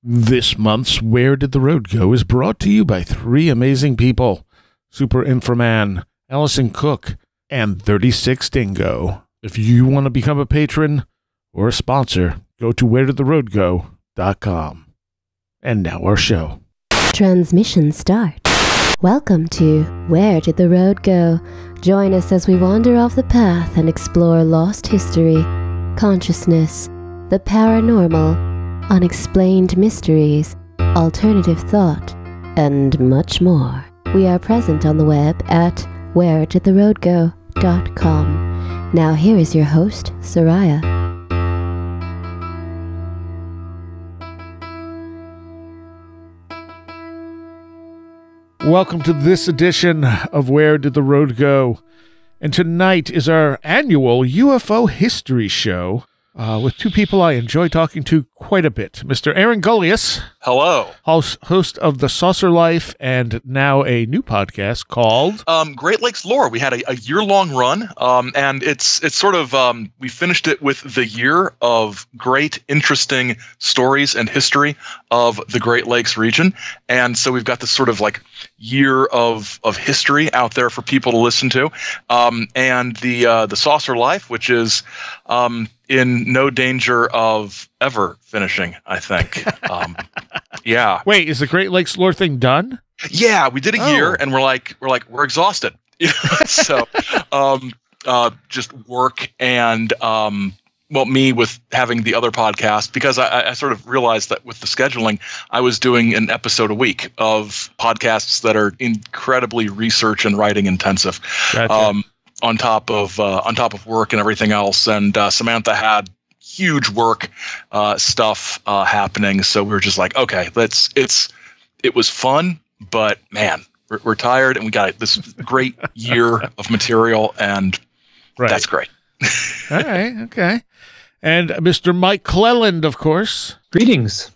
This month's Where Did the Road Go is brought to you by three amazing people, Super Inframan, Allison Cook, and 36 Dingo. If you want to become a patron or a sponsor, go to wheredidtheroadgo.com. And now our show. Transmission start. Welcome to Where Did the Road Go? Join us as we wander off the path and explore lost history, consciousness, the paranormal, unexplained mysteries, alternative thought, and much more. We are present on the web at wheredidtheroadgo.com. Now here is your host, Soraya. Welcome to this edition of Where Did the Road Go? And tonight is our annual UFO History show with two people I enjoy talking to quite a bit. Mr. Aaron Gullius. Hello. Host of The Saucer Life and now a new podcast called Great Lakes Lore. We had a year-long run, and it's sort of we finished it with the year of great, interesting stories and history of the Great Lakes region. And so we've got this sort of like year of history out there for people to listen to. And the Saucer Life, which is in no danger of ever finishing, I think. Yeah. Wait, is the Great Lakes Lore thing done? Yeah, we did a year, and we're exhausted. So, just work and me with having the other podcast, because I sort of realized that with the scheduling, I was doing an episode a week of podcasts that are incredibly research and writing intensive. Gotcha. On top of work and everything else, and Samantha had huge work stuff happening, so we were just like, okay, it was fun, but man, we're tired, and we got this great year of material, and that's great. All right, okay. And Mr. Mike Cleland, of course. Greetings.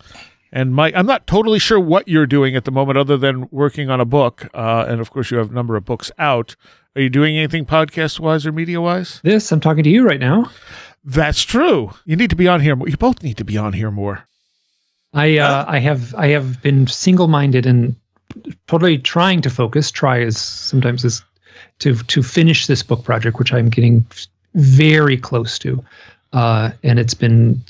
And Mike, I'm not totally sure what you're doing at the moment other than working on a book, and of course you have a number of books out. Are you doing anything podcast-wise or media-wise? I'm talking to you right now. That's true. You need to be on here more. You both need to be on here more. I have been single-minded and totally trying to focus. Sometimes to finish this book project, which I'm getting very close to. And it's been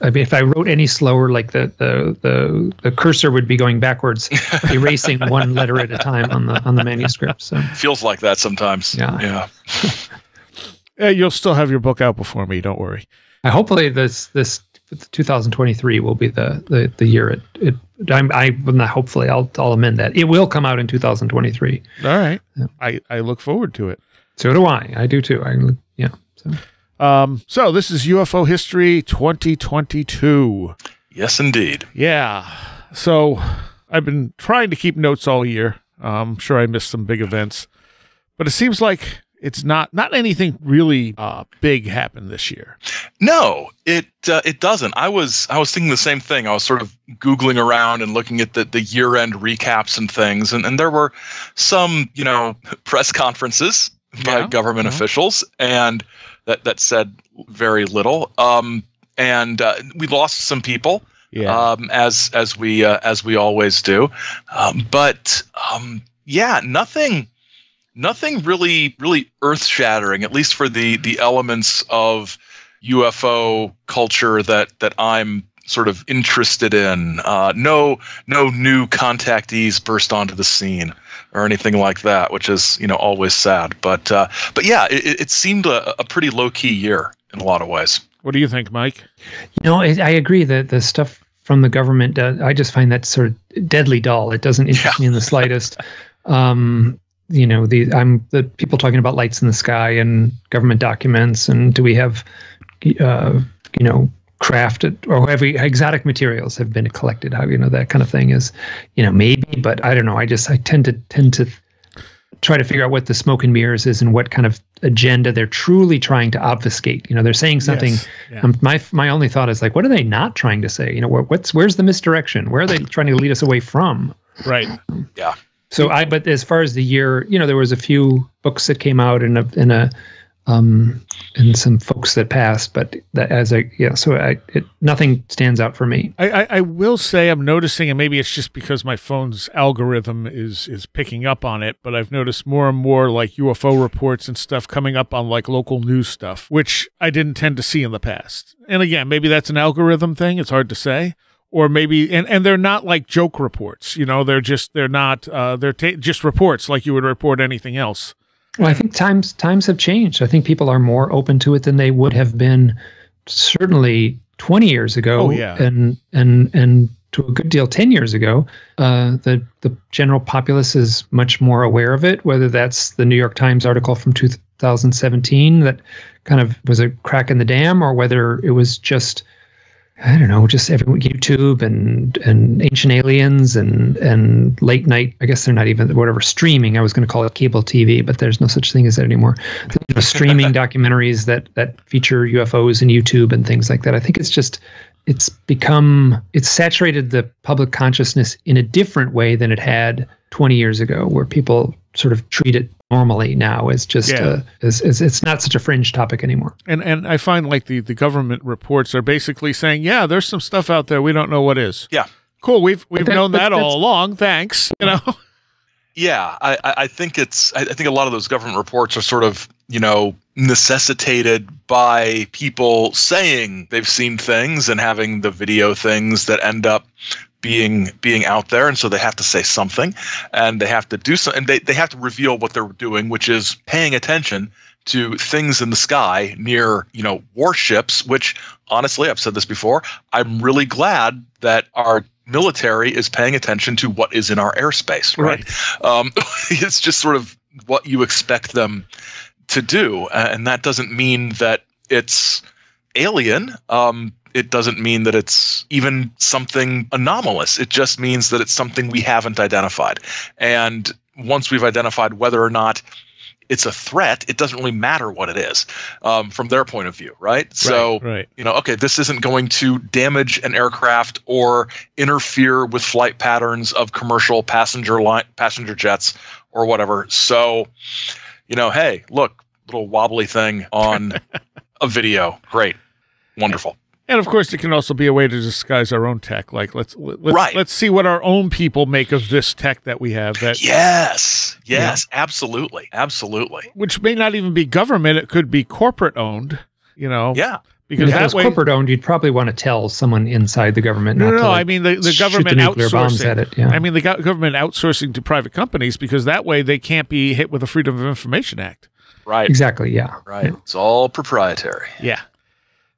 if I wrote any slower, like the cursor would be going backwards, erasing one letter at a time on the manuscript. So feels like that sometimes. Yeah. Yeah, you'll still have your book out before me. Don't worry. Hopefully this 2023 will be the year I'll amend that. It will come out in 2023. All right. Yeah. I look forward to it. So do I. I do too. So this is UFO History 2022. Yes, indeed. Yeah. So I've been trying to keep notes all year. I'm sure I missed some big events, but it seems like it's not anything really big happened this year. No, it doesn't. I was thinking the same thing. I was sort of Googling around and looking at the year-end recaps and things, and there were some, press conferences by government officials, and that said very little. And we lost some people, as we always do. But nothing really earth-shattering, at least for the elements of UFO culture that I'm sort of interested in. No new contactees burst onto the scene or anything like that, which is always sad. But yeah, it seemed a pretty low-key year in a lot of ways. What do you think, Mike? I agree that the stuff from the government, I just find that sort of deadly dull. It doesn't interest me in the slightest. The people talking about lights in the sky and government documents, and do we have crafted or heavy exotic materials have been collected? How that kind of thing is, maybe, but I don't know. I tend to try to figure out what the smoke and mirrors is and what kind of agenda they're truly trying to obfuscate. They're saying something. Yes. Yeah. My only thought is like, what are they not trying to say? Where's the misdirection? Where are they trying to lead us away from? Right. Yeah. So but as far as the year, there was a few books that came out in a and some folks that passed, but nothing stands out for me. I will say I'm noticing, and maybe it's just because my phone's algorithm is picking up on it, but I've noticed more and more like UFO reports and stuff coming up on like local news stuff, which I didn't tend to see in the past. And again, maybe that's an algorithm thing. It's hard to say. Or maybe, and they're not like joke reports, they're just reports like you would report anything else. Well, I think times have changed. I think people are more open to it than they would have been certainly 20 years ago. Oh, yeah. And to a good deal 10 years ago. The general populace is much more aware of it, whether that's the New York Times article from 2017 that kind of was a crack in the dam, or whether it was just, I don't know, just everyone, YouTube and Ancient Aliens and late night. I guess they're not even whatever streaming. I was going to call it cable TV, but there's no such thing as that anymore. Streaming documentaries that feature UFOs and YouTube and things like that. I think it's saturated the public consciousness in a different way than it had 20 years ago, where people sort of treat it normally now as just it's not such a fringe topic anymore. And I find like the government reports are basically saying, yeah, there's some stuff out there we don't know what is. Yeah. Cool. We've known that all along. Thanks. Yeah, I think a lot of those government reports are sort of, necessitated by people saying they've seen things and having the video things that end up being out there, and so they have to say something, and they have to do something, and they have to reveal what they're doing, which is paying attention to things in the sky near, warships, which honestly, I've said this before, I'm really glad that our military is paying attention to what is in our airspace, right? It's just sort of what you expect them to do. And that doesn't mean that it's alien. It doesn't mean that it's even something anomalous. It just means that it's something we haven't identified. And once we've identified whether or not it's a threat, it doesn't really matter what it is from their point of view, right? So, okay, this isn't going to damage an aircraft or interfere with flight patterns of commercial passenger jets or whatever. So, hey, look, little wobbly thing on a video. Great. Wonderful. And of course, it can also be a way to disguise our own tech. Like let's see what our own people make of this tech that we have. Yes, absolutely. Which may not even be government; it could be corporate owned. Yeah. Because if it was corporate owned, you'd probably want to tell someone inside the government. I mean the government nuclear bombs at it. Yeah. I mean the government outsourcing to private companies, because that way they can't be hit with the Freedom of Information Act. Right. Exactly. Yeah. Right. Yeah. It's all proprietary. Yeah.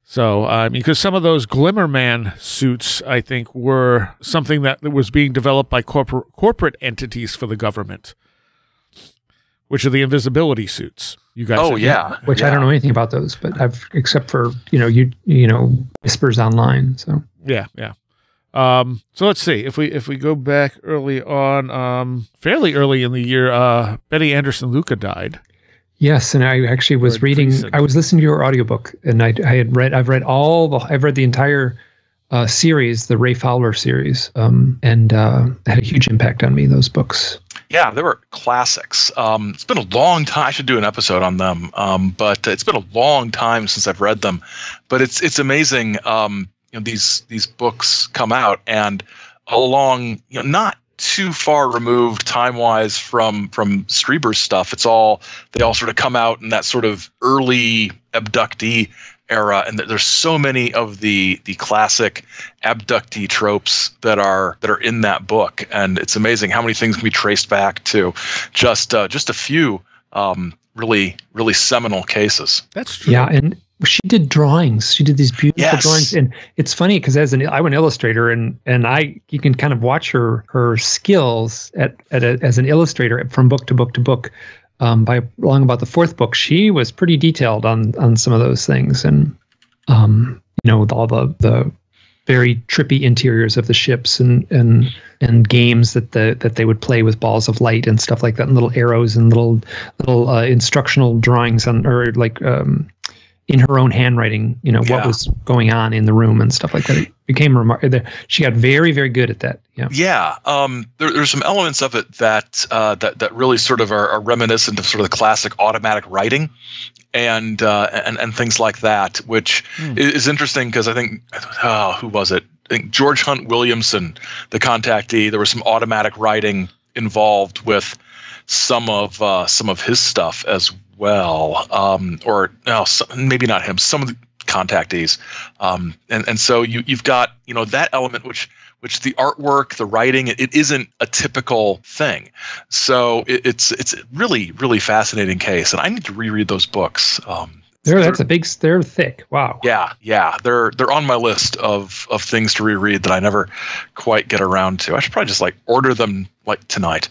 So, because some of those Glimmerman suits, I think, were something that was being developed by corporate entities for the government, which are the invisibility suits. You guys, which I don't know anything about those, but except for whispers online. So yeah. So let's see if we go back early on, fairly early in the year. Betty Anderson Luca died. Yes, and I actually was reading. I was listening to your audiobook, and I've read the entire series, the Ray Fowler series, and had a huge impact on me. Those books. Yeah, they were classics. It's been a long time. I should do an episode on them, but it's been a long time since I've read them. But it's amazing. These books come out, and along, not too far removed time-wise from Strieber's stuff. They all sort of come out in that sort of early abductee era, and there's so many of the classic abductee tropes that are in that book, and it's amazing how many things can be traced back to just a few really, really seminal cases. That's true. Yeah, and she did drawings. She did these beautiful drawings, and it's funny because I'm an illustrator, and you can kind of watch her skills as an illustrator from book to book to book. By along about the fourth book, she was pretty detailed on some of those things, and all the very trippy interiors of the ships and games that they would play with balls of light and stuff like that, and little arrows and little instructional drawings in her own handwriting, what was going on in the room and stuff like that. It became remarkable. She got very, very good at that. Yeah. Yeah. There's some elements of it that really sort of are reminiscent of sort of the classic automatic writing and things like that, which is interesting because I think, who was it? I think George Hunt Williamson, the contactee, there was some automatic writing involved with some of his stuff as well, or no, maybe not him. Some of the contactees, and so you've got that element which the artwork, the writing, it isn't a typical thing. So it's a really, really fascinating case, and I need to reread those books. They're thick. Wow. Yeah. They're on my list of things to reread that I never quite get around to. I should probably just order them tonight,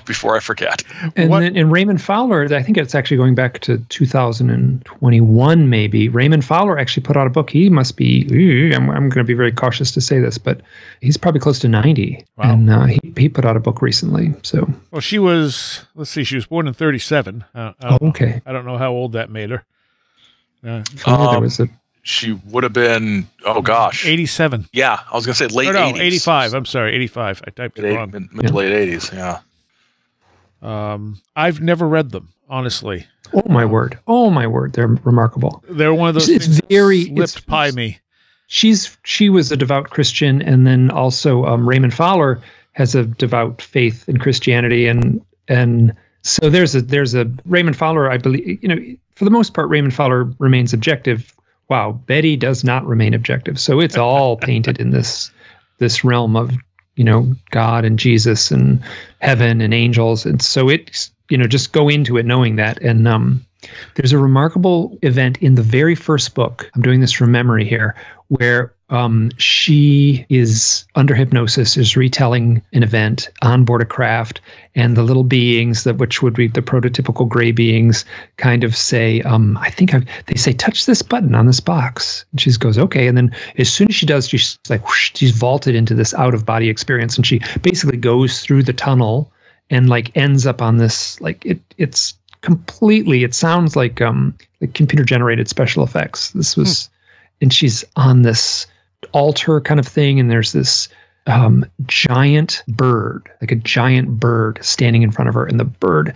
before I forget. And then in Raymond Fowler, I think it's actually going back to 2021, maybe. Raymond Fowler actually put out a book. He must be, I'm going to be very cautious to say this, but he's probably close to 90. Wow. And he put out a book recently. So. Well, she was born in 1937. Okay. I don't know how old that made her. There was she would have been, 87. Yeah, I was going to say late 80s. 85. I'm sorry, 85. I typed it wrong. Mid to late 80s, yeah. I've never read them, honestly. Oh, my word. They're remarkable. They're one of those things that slipped by me. She was a devout Christian, and then also Raymond Fowler has a devout faith in Christianity, and so there's a Raymond Fowler, I believe, for the most part, Raymond Fowler remains objective. Wow, Betty does not remain objective. So it's all painted in this realm of, God and Jesus and heaven and angels. And so it's, just go into it knowing that. And there's a remarkable event in the very first book. I'm doing this from memory here, where she is under hypnosis, is retelling an event on board a craft, and the little beings, which would be the prototypical gray beings, kind of say, they say, touch this button on this box. And she goes, okay. And then as soon as she does, she's like, whoosh, she's vaulted into this out of body experience. And she basically goes through the tunnel and ends up on this, it's completely, it sounds like computer generated special effects. This was, and she's on this altar kind of thing, and there's this giant bird, a giant bird standing in front of her, and the bird,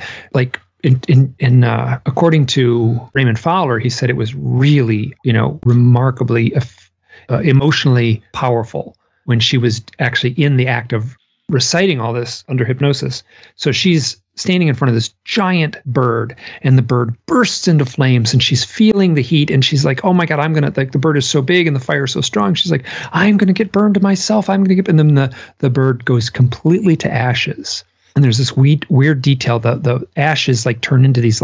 according to Raymond Fowler, he said it was really, remarkably emotionally powerful when she was actually in the act of reciting all this under hypnosis. So she's standing in front of this giant bird, and the bird bursts into flames, and she's feeling the heat, and she's like, oh my God, the bird is so big and the fire is so strong. She's like, I'm going to get burned myself. And then the bird goes completely to ashes. And there's this weird detail. The ashes turn into these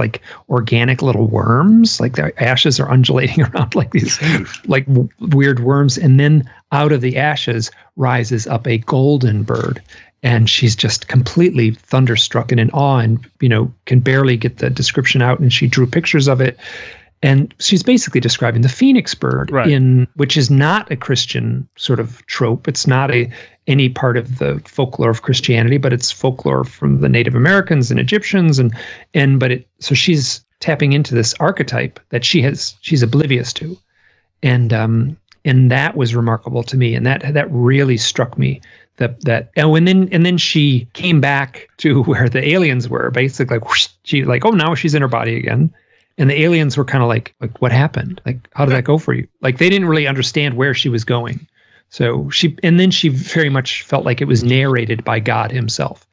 organic little worms. The ashes are undulating around like these weird worms. And then out of the ashes rises up a golden bird. And she's just completely thunderstruck and in awe, and can barely get the description out. And she drew pictures of it, and she's basically describing the phoenix bird, right, which is not a Christian sort of trope. It's not any part of the folklore of Christianity, but it's folklore from the Native Americans and Egyptians, so she's tapping into this archetype that she's oblivious to, and that was remarkable to me, and that really struck me. And then she came back to where the aliens were, basically whoosh, now she's in her body again, and the aliens were kind of like what happened, how did that go for you? They didn't really understand where she was going. So she very much felt like it was narrated by God himself,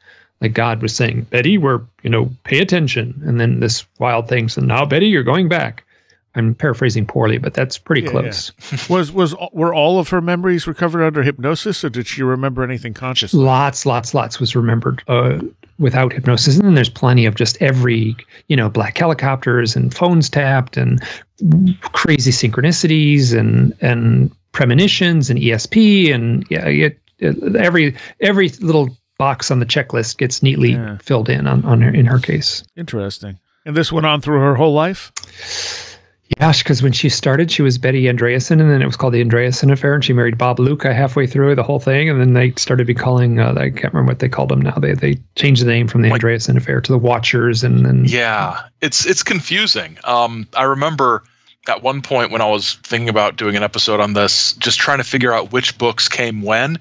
God was saying, Betty, pay attention, and then this wild thing, so now Betty, you're going back. I'm paraphrasing poorly, but that's pretty close. Yeah. Were all of her memories recovered under hypnosis, or did she remember anything consciously? Lots was remembered without hypnosis. And then there's plenty of just every, black helicopters and phones tapped and crazy synchronicities and premonitions and ESP, and every little box on the checklist gets neatly filled in in her case. Interesting. And this went on through her whole life? Yeah, because when she started, she was Betty Andreasen, and then it was called the Andreasen Affair, and she married Bob Luca halfway through the whole thing, and then they started be calling, I can't remember what they called them now. They changed the name from the Andreasen Affair to the Watchers, and then... Yeah, it's confusing. I remember at one point when I was thinking about doing an episode on this, just trying to figure out which books came when,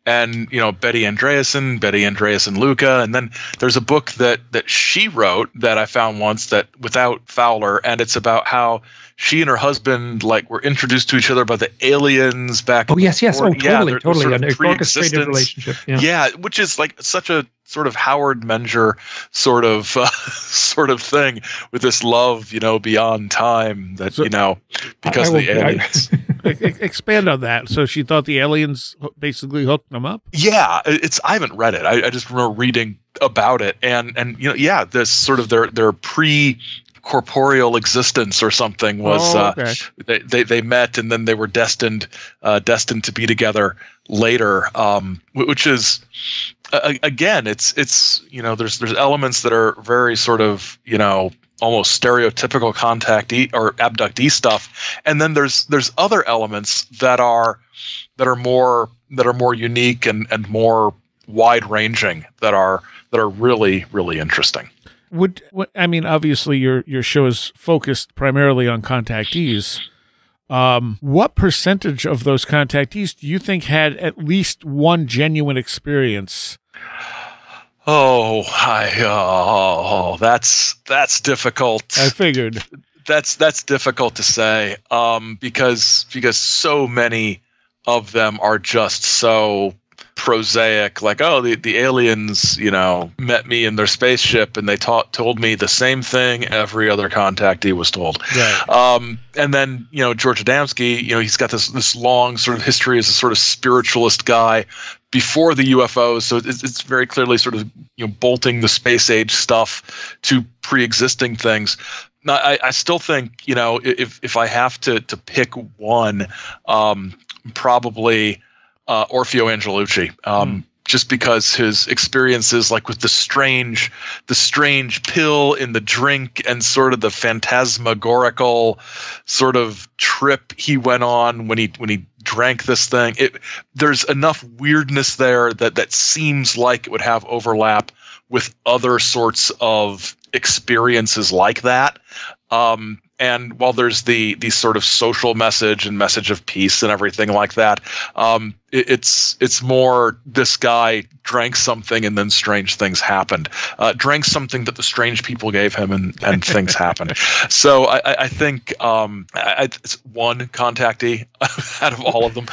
and Betty Andreasen Luca, and then there's a book that she wrote that I found once that without Fowler, and it's about how she and her husband were introduced to each other by the aliens back. Oh yes, before. totally, sort of an orchestrated relationship. Yeah, which is such a sort of Howard Menger sort of thing with this love, beyond time that because of the aliens. Expand on that. So she thought the aliens basically hooked them up? Yeah, I haven't read it. I just remember reading about it, and this sort of their pre-corporeal existence or something was they met, and then they were destined to be together later, which is again it's there's elements that are very sort of almost stereotypical contactee or abductee stuff, and then there's other elements that are more unique and more wide ranging that are really, really interesting. Obviously your show is focused primarily on contactees. What percentage of those contactees do you think had at least one genuine experience? That's difficult. I figured that's difficult to say, because so many of them are just so prosaic, the aliens met me in their spaceship and they told me the same thing every other contactee was told. Right. And then George Adamski, he's got this long sort of history as a sort of spiritualist guy before the UFOs, so it's very clearly sort of bolting the space age stuff to pre-existing things. Now, I still think if I have to pick one, probably Orfeo Angelucci, just because his experiences, with the strange pill in the drink and sort of the phantasmagorical sort of trip he went on when he drank this thing. There's enough weirdness there that seems like it would have overlap with other sorts of experiences like that. And while there's the sort of social message and message of peace and everything like that, it's more this guy drank something and then strange things happened. Drank something that the strange people gave him and things happened. So I think it's one contactee out of all of them.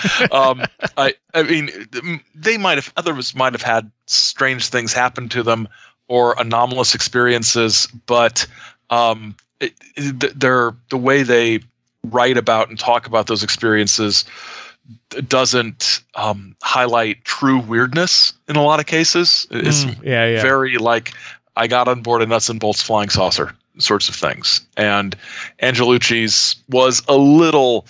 Others might have had strange things happen to them or anomalous experiences, but the way they write about and talk about those experiences doesn't highlight true weirdness in a lot of cases. It's very I got on board a nuts and bolts flying saucer sorts of things. And Angelucci's was a little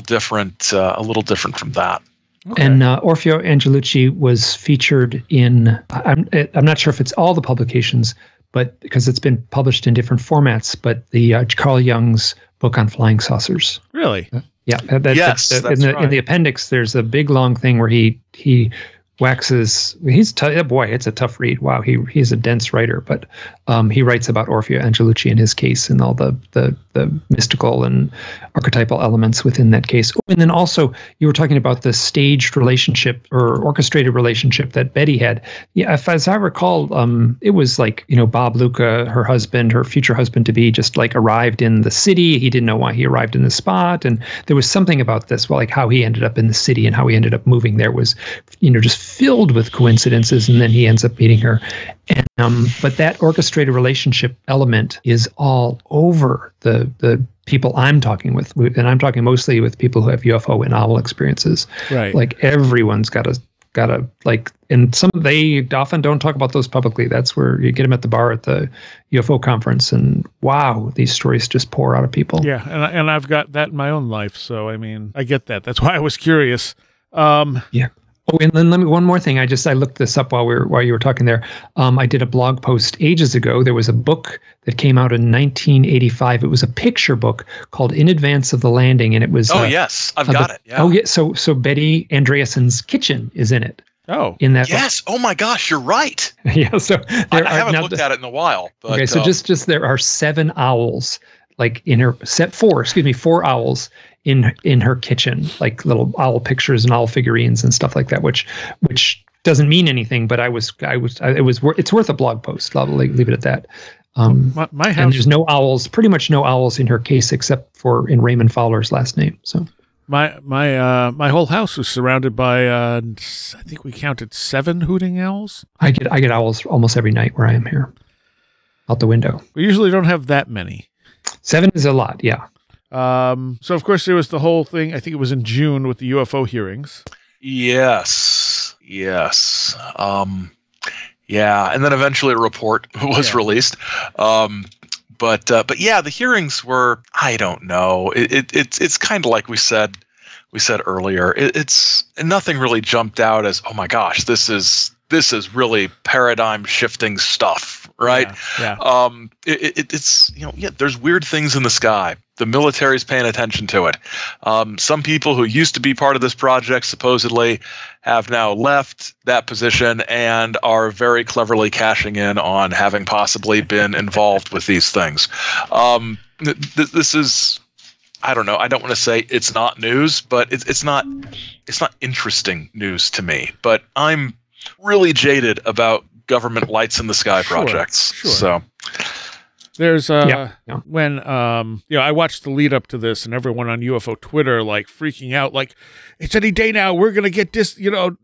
different from that. Okay. And Orfeo Angelucci was featured in, I'm not sure if it's all the publications, but because it's been published in different formats, but the Carl Jung's book on flying saucers. Really? Yeah. Yes, that's right. In the appendix, there's a big long thing where he waxes. It's a tough read. Wow, he's a dense writer, but he writes about Orfeo Angelucci in his case and all the mystical and archetypal elements within that case. And then also you were talking about the staged relationship or orchestrated relationship that Betty had. Yeah, as I recall, it was Bob Luca, her future husband to be, just arrived in the city. He didn't know why he arrived in the spot, and there was something about this, how he ended up in the city and how he ended up moving there was, just filled with coincidences, and then he ends up meeting her. And but that orchestrated relationship element is all over the people I'm talking with, and I'm talking mostly with people who have UFO and novel experiences. Right. Everyone's got a and they often don't talk about those publicly. That's where you get them at the bar at the UFO conference, and wow, these stories just pour out of people. Yeah, and I've got that in my own life, so I get that. That's why I was curious. Yeah. Oh, and then let me one more thing. I looked this up while you were talking there. I did a blog post ages ago. There was a book that came out in 1985. It was a picture book called "In Advance of the Landing," and it was. Oh yes, I've got it. Yeah. Oh yeah. So Betty Andreassen's kitchen is in it. Oh, in that. Yes. Oh my gosh, you're right. Yeah. So I haven't looked at it in a while. But, okay. So just there are 7 owls, like in her four owls in her kitchen, like little owl pictures and owl figurines and stuff like that, which doesn't mean anything, but it's worth a blog post. I'll leave it at that. My house, and there's pretty much no owls in her case except for in Raymond Fowler's last name. So my whole house was surrounded by I think we counted 7 hooting owls. I get owls almost every night where I am here, out the window. We usually don't have that many. 7 is a lot, yeah. So of course there was the whole thing. I think it was in June with the UFO hearings. Yes. Yeah, and then eventually a report was released. But yeah, the hearings were, I don't know. It's kind of like we said earlier. It's nothing really jumped out as, oh my gosh, this is really paradigm shifting stuff, right? Yeah. It's there's weird things in the sky. The military's paying attention to it. Some people who used to be part of this project supposedly have now left that position and are very cleverly cashing in on having possibly been involved with these things. This is, I don't know. I don't want to say it's not news, but it's not interesting news to me. But I'm really jaded about government lights in the sky projects. Sure. So there's when I watched the lead up to this and everyone on UFO Twitter like freaking out, like it's any day now, we're gonna get disclosure.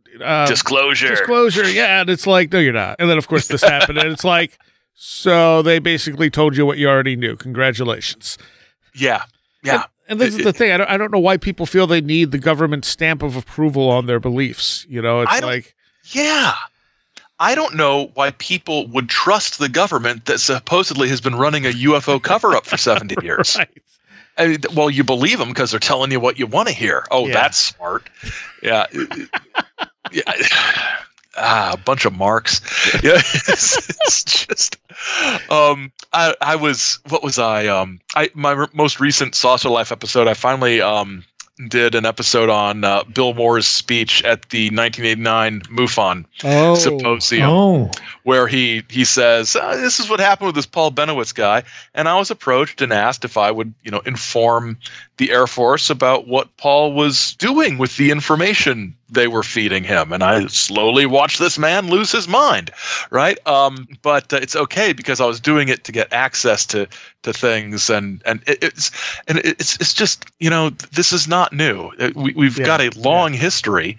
Yeah, and it's like, no, you're not. And then of course this happened, and it's like, so they basically told you what you already knew. Congratulations. Yeah. And this is the thing. I don't know why people feel they need the government stamp of approval on their beliefs. Yeah. I don't know why people would trust the government that supposedly has been running a UFO cover-up for 70 years. Right. I mean, well, you believe them because they're telling you what you want to hear. Oh, that's smart. Yeah. A bunch of marks. Yeah. It's just, my most recent Saucer Life episode, I finally, did an episode on Bill Moore's speech at the 1989 MUFON symposium, where he says, this is what happened with this Paul Benowitz guy. And I was approached and asked if I would, inform the Air Force about what Paul was doing with the information they were feeding him. And I slowly watched this man lose his mind, right? But it's okay because I was doing it to get access to things, and it's just, this is not new. We've got a long history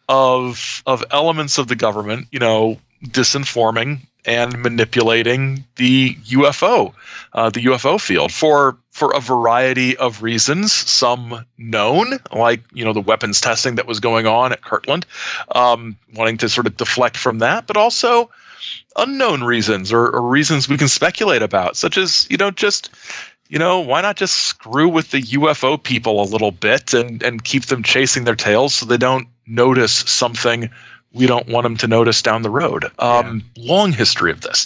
of elements of the government, disinforming and manipulating the UFO field for a variety of reasons. Some known, like the weapons testing that was going on at Kirtland, wanting to sort of deflect from that, but also unknown reasons or reasons we can speculate about, such as why not just screw with the UFO people a little bit and keep them chasing their tails so they don't notice something we don't want them to notice down the road. Long history of this,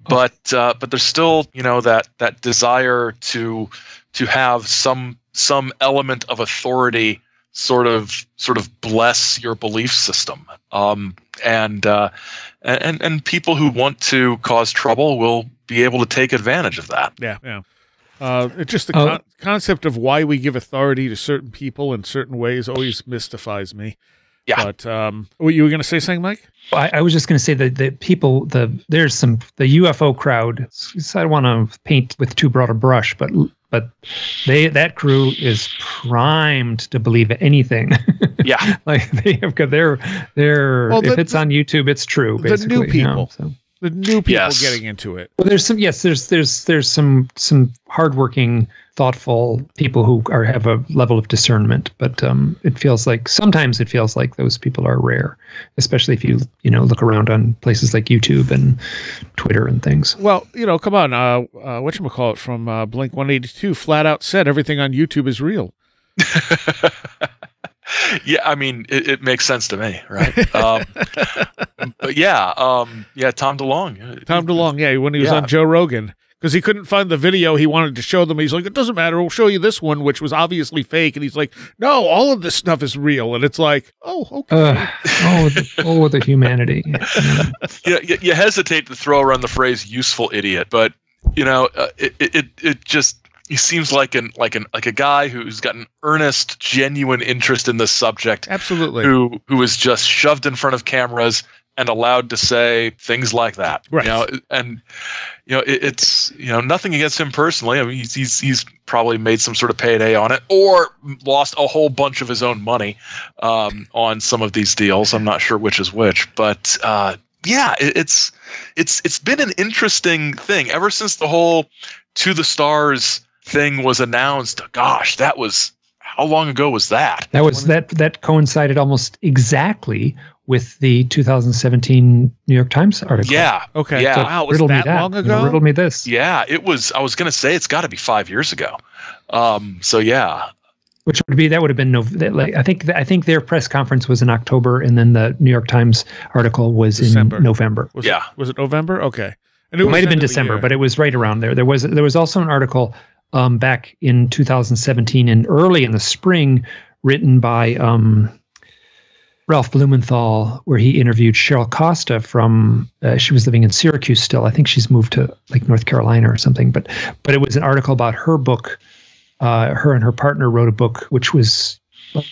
but there's still that desire to have some element of authority sort of bless your belief system, and people who want to cause trouble will be able to take advantage of that. It's just the concept of why we give authority to certain people in certain ways always mystifies me. Yeah. But you were going to say something, Mike? I was just going to say that the people, the UFO crowd, I don't want to paint with too broad a brush, but that crew is primed to believe anything. Yeah. Like they have got if it's on YouTube, it's true, basically. The new people. The new people getting into it. Well, there's some hardworking, thoughtful people who have a level of discernment, but sometimes it feels like those people are rare, especially if you look around on places like YouTube and Twitter and things. Well, come on, whatchamacallit from Blink 182 flat out said everything on YouTube is real. Yeah, I mean, it makes sense to me, right? But yeah, Tom DeLonge. Tom DeLonge, yeah, when he was on Joe Rogan. Because he couldn't find the video he wanted to show them. He's like, it doesn't matter. We'll show you this one, which was obviously fake. And he's like, no, all of this stuff is real. And it's like, oh, okay. The humanity. You hesitate to throw around the phrase "useful idiot," but it just he seems like a guy who's got an earnest, genuine interest in this subject. Absolutely. Who is just shoved in front of cameras and allowed to say things like that. Right. It's nothing against him personally. I mean, he's probably made some sort of payday on it, or lost a whole bunch of his own money on some of these deals. I'm not sure which is which, but it's been an interesting thing ever since the whole To the Stars thing was announced. Gosh, that was how long ago was that? That coincided almost exactly with the 2017 New York Times article. Yeah. Okay. Yeah. So, wow, was that long ago? Riddle me this. Yeah, it was. I was going to say it's got to be 5 years ago. So yeah. Which would have been I think their press conference was in October, and then the New York Times article was December. In November. Was it November? Okay. And it might have been December, but it was right around there. There was also an article back in 2017 and early in the spring written by Ralph Blumenthal, where he interviewed Cheryl Costa from, she was living in Syracuse still. I think she's moved to like North Carolina or something, but it was an article about her book. Her and her partner wrote a book, which was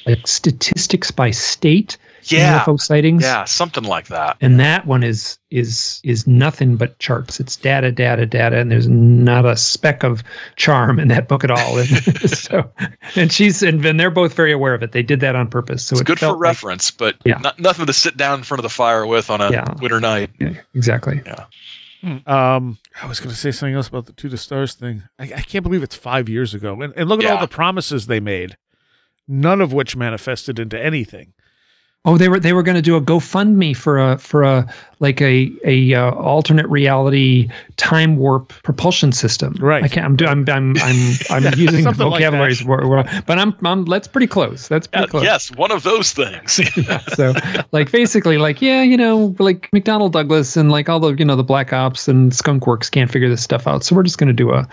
like statistics by state. UFO sightings. Yeah, something like that. And that one is nothing but charts. It's data, and there's not a speck of charm in that book at all. And they're both very aware of it. They did that on purpose. So it's good for reference, but nothing to sit down in front of the fire with on a winter night. Yeah, exactly. Yeah. I was going to say something else about the To the Stars thing. I can't believe it's 5 years ago. And look at all the promises they made, none of which manifested into anything. Oh, they were going to do a GoFundMe for a alternate reality time warp propulsion system. Right. I'm using the vocabularies, but that's pretty close. That's pretty close. Yes, one of those things. So, basically, like McDonnell Douglas and like all the the Black Ops and Skunk Works can't figure this stuff out. So we're just going to do a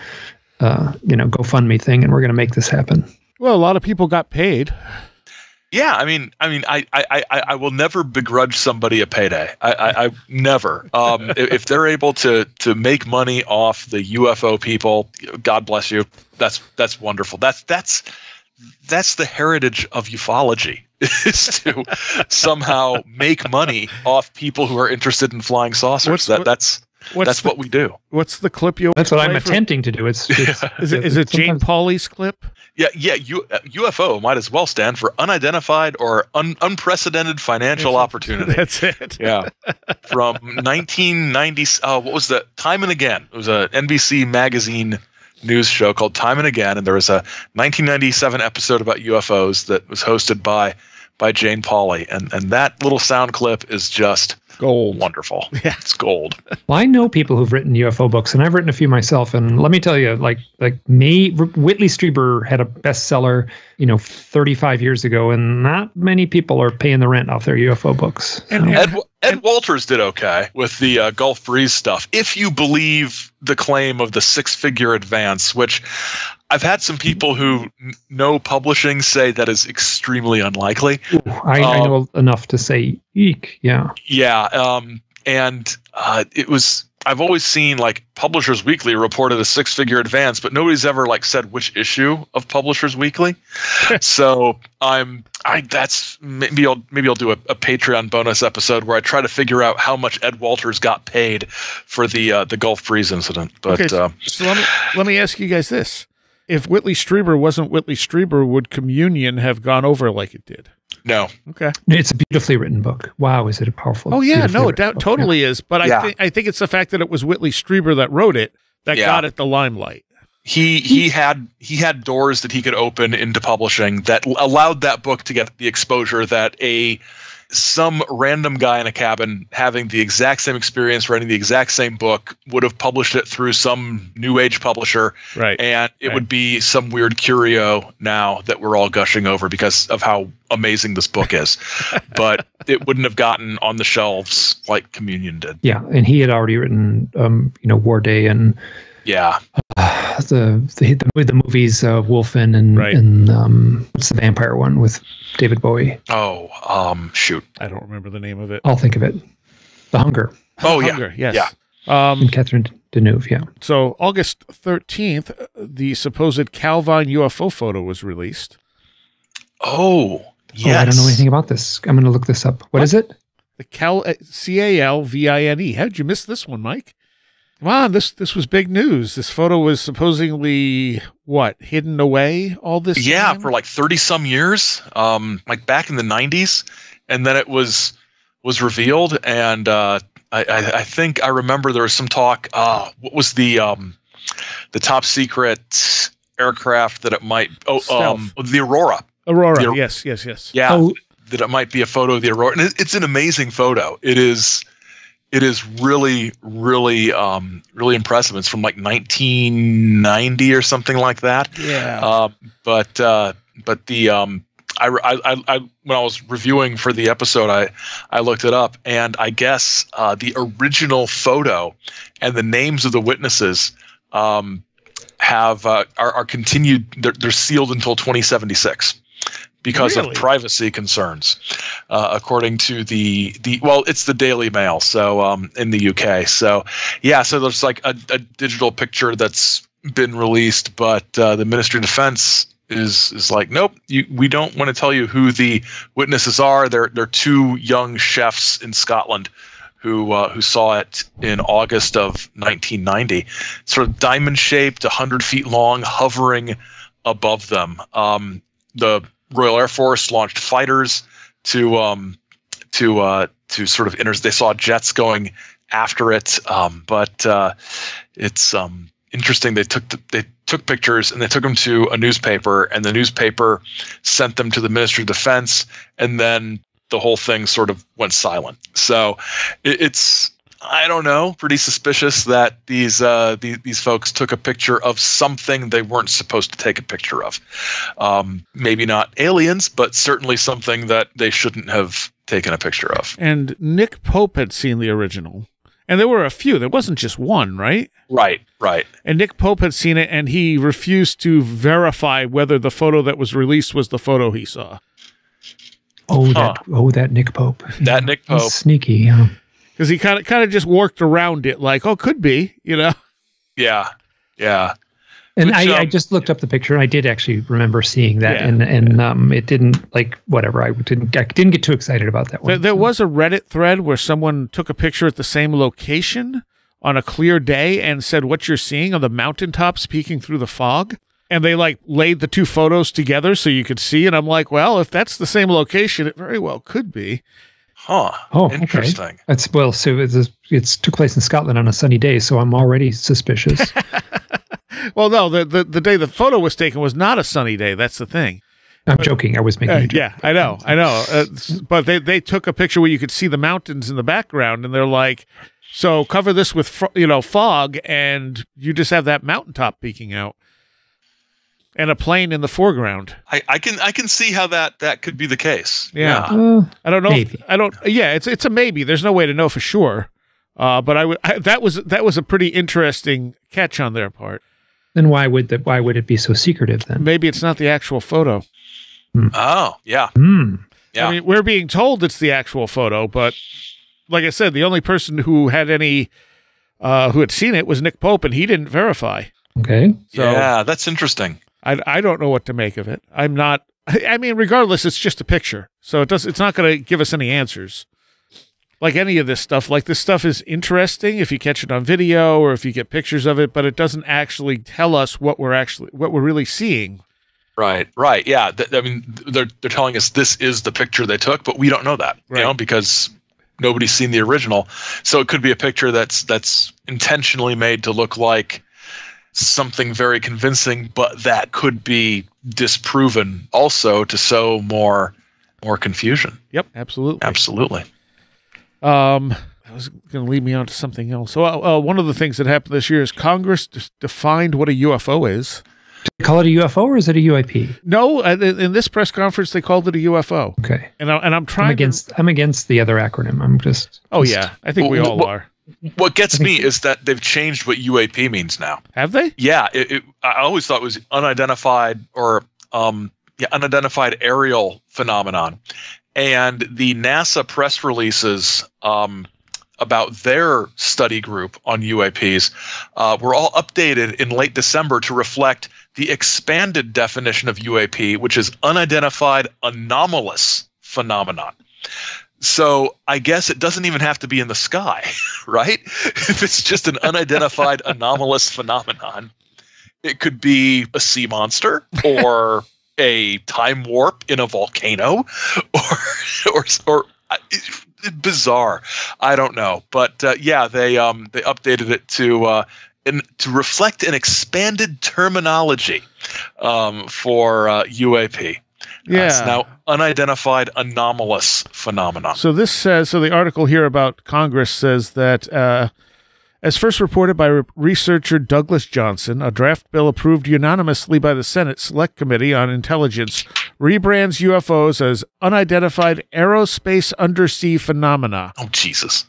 GoFundMe thing, and we're going to make this happen. Well, a lot of people got paid. Yeah, I mean, I will never begrudge somebody a payday. I never. If they're able to make money off the UFO people, God bless you. That's wonderful. That's the heritage of ufology, is to somehow make money off people who are interested in flying saucers. That's what we do. What's the clip you? That's what I'm attempting to do. Is it Jane Pauley's clip? Yeah. UFO might as well stand for unidentified or unprecedented financial opportunity. That's it. Yeah. From 1990. What was that? Time and Again. It was a NBC magazine news show called Time and Again, and there was a 1997 episode about UFOs that was hosted by Jane Pauley, and that little sound clip is just gold. Wonderful. Yeah. It's gold. Well, I know people who've written UFO books, and I've written a few myself. And let me tell you, like me, Whitley Strieber had a bestseller, 35 years ago, and not many people are paying the rent off their UFO books. And Ed Walters did okay with the Gulf Breeze stuff, if you believe the claim of the six-figure advance, which I've had some people who know publishing say that is extremely unlikely. I know enough to say, eek, yeah. Yeah, and it was. I've always seen like Publishers Weekly reported a six-figure advance, but nobody's ever said which issue of Publishers Weekly. So that's maybe I'll do a Patreon bonus episode where I try to figure out how much Ed Walters got paid for the Gulf Breeze incident. But okay, so let me ask you guys this. If Whitley Strieber wasn't Whitley Strieber, would Communion have gone over like it did? No. Okay. It's a beautifully written book. Wow, is it a powerful? Oh yeah, no, it totally is. But I think it's the fact that it was Whitley Strieber that wrote it that got it the limelight. He had doors that he could open into publishing that allowed that book to get the exposure that a some random guy in a cabin having the exact same experience, writing the exact same book, would have published it through some new age publisher. Right. And it would be some weird curio now that we're all gushing over because of how amazing this book is. But it wouldn't have gotten on the shelves like Communion did. Yeah. And he had already written, War Day and the movies Wolfen and what's the vampire one with David Bowie? Shoot, I don't remember the name of it. I'll think of it. The Hunger. Hunger, yes. Yeah. And Catherine Deneuve, yeah. So August 13th, the supposed Calvine UFO photo was released. Oh, yes. I don't know anything about this. I'm going to look this up. What is it? The Calvine. How'd you miss this one, Mike? Come on, this was big news. This photo was supposedly, hidden away all this time? For like 30-some years, like back in the 90s. And then it was revealed, and I think I remember there was some talk. What was the top secret aircraft that it might? The Aurora. Aurora. Yes. Yeah, that it might be a photo of the Aurora, and it's an amazing photo. It is really, really, really impressive. It's from like 1990 or something like that. Yeah. But the I when I was reviewing for the episode, I looked it up, and I guess the original photo and the names of the witnesses are continued. They're sealed until 2076 because of privacy concerns, according to it's the Daily Mail, so in the UK. So there's like a digital picture that's been released, but the Ministry of Defense is like, nope, we don't want to tell you who the witnesses are. They're two young chefs in Scotland who saw it in August of 1990. Sort of diamond shaped, 100 feet long, hovering above them. The Royal Air Force launched fighters to sort of they saw jets going after it, but it's interesting. They took pictures and they took them to a newspaper, and the newspaper sent them to the Ministry of Defense, and then the whole thing sort of went silent. So it's, I don't know, pretty suspicious that these folks took a picture of something they weren't supposed to take a picture of. Maybe not aliens, but certainly something that they shouldn't have taken a picture of. And Nick Pope had seen the original. And there were a few. There wasn't just one, right? Right. And Nick Pope had seen it, and he refused to verify whether the photo that was released was the photo he saw. That Nick Pope. That Nick Pope. He's sneaky, yeah. Because he kind of just worked around it, like, could be, Yeah. And I just looked up the picture, and I did actually remember seeing that, and it didn't, like, whatever. I didn't get too excited about that one. There was a Reddit thread where someone took a picture at the same location on a clear day and said what you're seeing on the mountaintops peeking through the fog. And they like laid the two photos together so you could see. And I'm like, well, if that's the same location, it very well could be. Huh. Oh, interesting. Okay. So it took place in Scotland on a sunny day, so I'm already suspicious. Well, no, the day the photo was taken was not a sunny day. That's the thing. I'm joking. I was making a joke. Yeah, I know. But they took a picture where you could see the mountains in the background, and they're like, so cover this with fog, and you just have that mountaintop peeking out. And a plane in the foreground. I can see how that could be the case. Yeah. I don't know. Maybe. It's a maybe. There's no way to know for sure. But that was a pretty interesting catch on their part. Then why would it be so secretive then? Maybe it's not the actual photo. Oh, yeah. Yeah. I mean, we're being told it's the actual photo, but like I said, the only person who had who had seen it was Nick Pope, and he didn't verify. Okay. So, yeah, that's interesting. I don't know what to make of it. Regardless, it's just a picture. So it's not going to give us any answers. Like any of this stuff, is interesting if you catch it on video or if you get pictures of it, but it doesn't actually tell us what we're really seeing. Right. Yeah. They're telling us this is the picture they took, but we don't know that, because nobody's seen the original. So it could be a picture that's intentionally made to look like something very convincing, but that could be disproven also to sow more more confusion. Yep, absolutely. Absolutely. That was going to lead me on to something else. So one of the things that happened this year is Congress defined what a UFO is. Do they call it a UFO or is it a UAP? No, in this press conference they called it a UFO. Okay. And I'm trying. I'm against the other acronym. I'm just. Oh yeah, I think we all are. What gets me is that they've changed what UAP means now. Have they? Yeah. I always thought it was unidentified or unidentified aerial phenomenon, and the NASA press releases about their study group on UAPs were all updated in late December to reflect the expanded definition of UAP, which is unidentified anomalous phenomenon. So I guess it doesn't even have to be in the sky, right? If it's just an unidentified anomalous phenomenon, it could be a sea monster or a time warp in a volcano or bizarre. I don't know, but they updated it to reflect an expanded terminology for UAP. Yeah. It's now unidentified anomalous phenomenon. So this says, the article here about Congress says that as first reported by researcher Douglas Johnson, a draft bill approved unanimously by the Senate Select Committee on Intelligence rebrands UFOs as unidentified aerospace undersea phenomena. Oh, Jesus.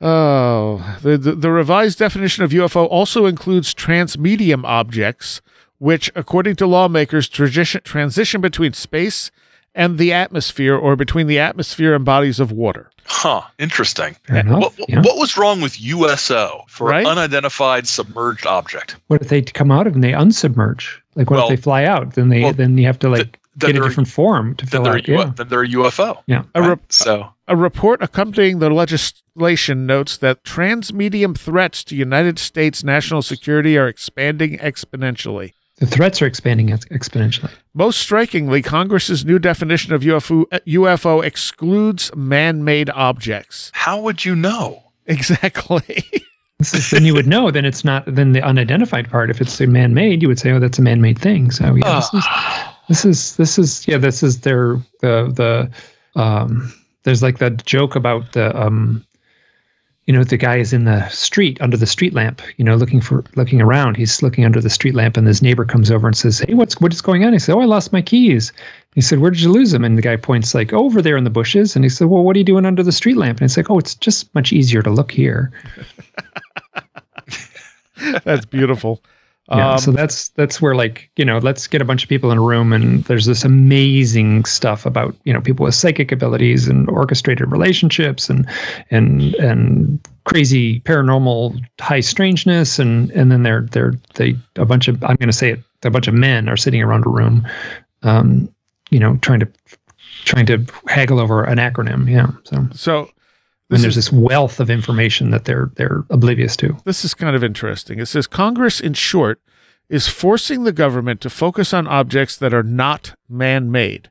The revised definition of UFO also includes transmedium objects, which, according to lawmakers, transition between space and the atmosphere or between the atmosphere and bodies of water. Huh. Interesting. Fair enough. What was wrong with USO for Right? Unidentified submerged object? What if they come out and they unsubmerge? Like, what if they fly out? Then you have to get a different form to fill out. Then they're a UFO. Yeah. A report accompanying the legislation notes that transmedium threats to United States national security are expanding exponentially. The threats are expanding exponentially. Most strikingly, Congress's new definition of UFO excludes man-made objects. How would you know? Exactly. Then you would know. Then it's not. Then the unidentified part. If it's a man-made, you would say, "Oh, that's a man-made thing." So yeah, this is their there's like that joke about the guy is in the street under the street lamp, looking around. He's looking under the street lamp, and his neighbor comes over and says, "Hey, what is going on?" He said, "Oh, I lost my keys." He said, "Where did you lose them?" And the guy points over there in the bushes. And he said, "Well, what are you doing under the street lamp?" And it's like, "Oh, it's just much easier to look here." That's beautiful. Yeah, so that's where let's get a bunch of people in a room, and there's this amazing stuff about people with psychic abilities and orchestrated relationships and crazy paranormal high strangeness, and then a bunch of men are sitting around a room, trying to haggle over an acronym. Yeah, so. And there's this wealth of information that they're oblivious to. This is kind of interesting. It says Congress, in short, is forcing the government to focus on objects that are not man-made.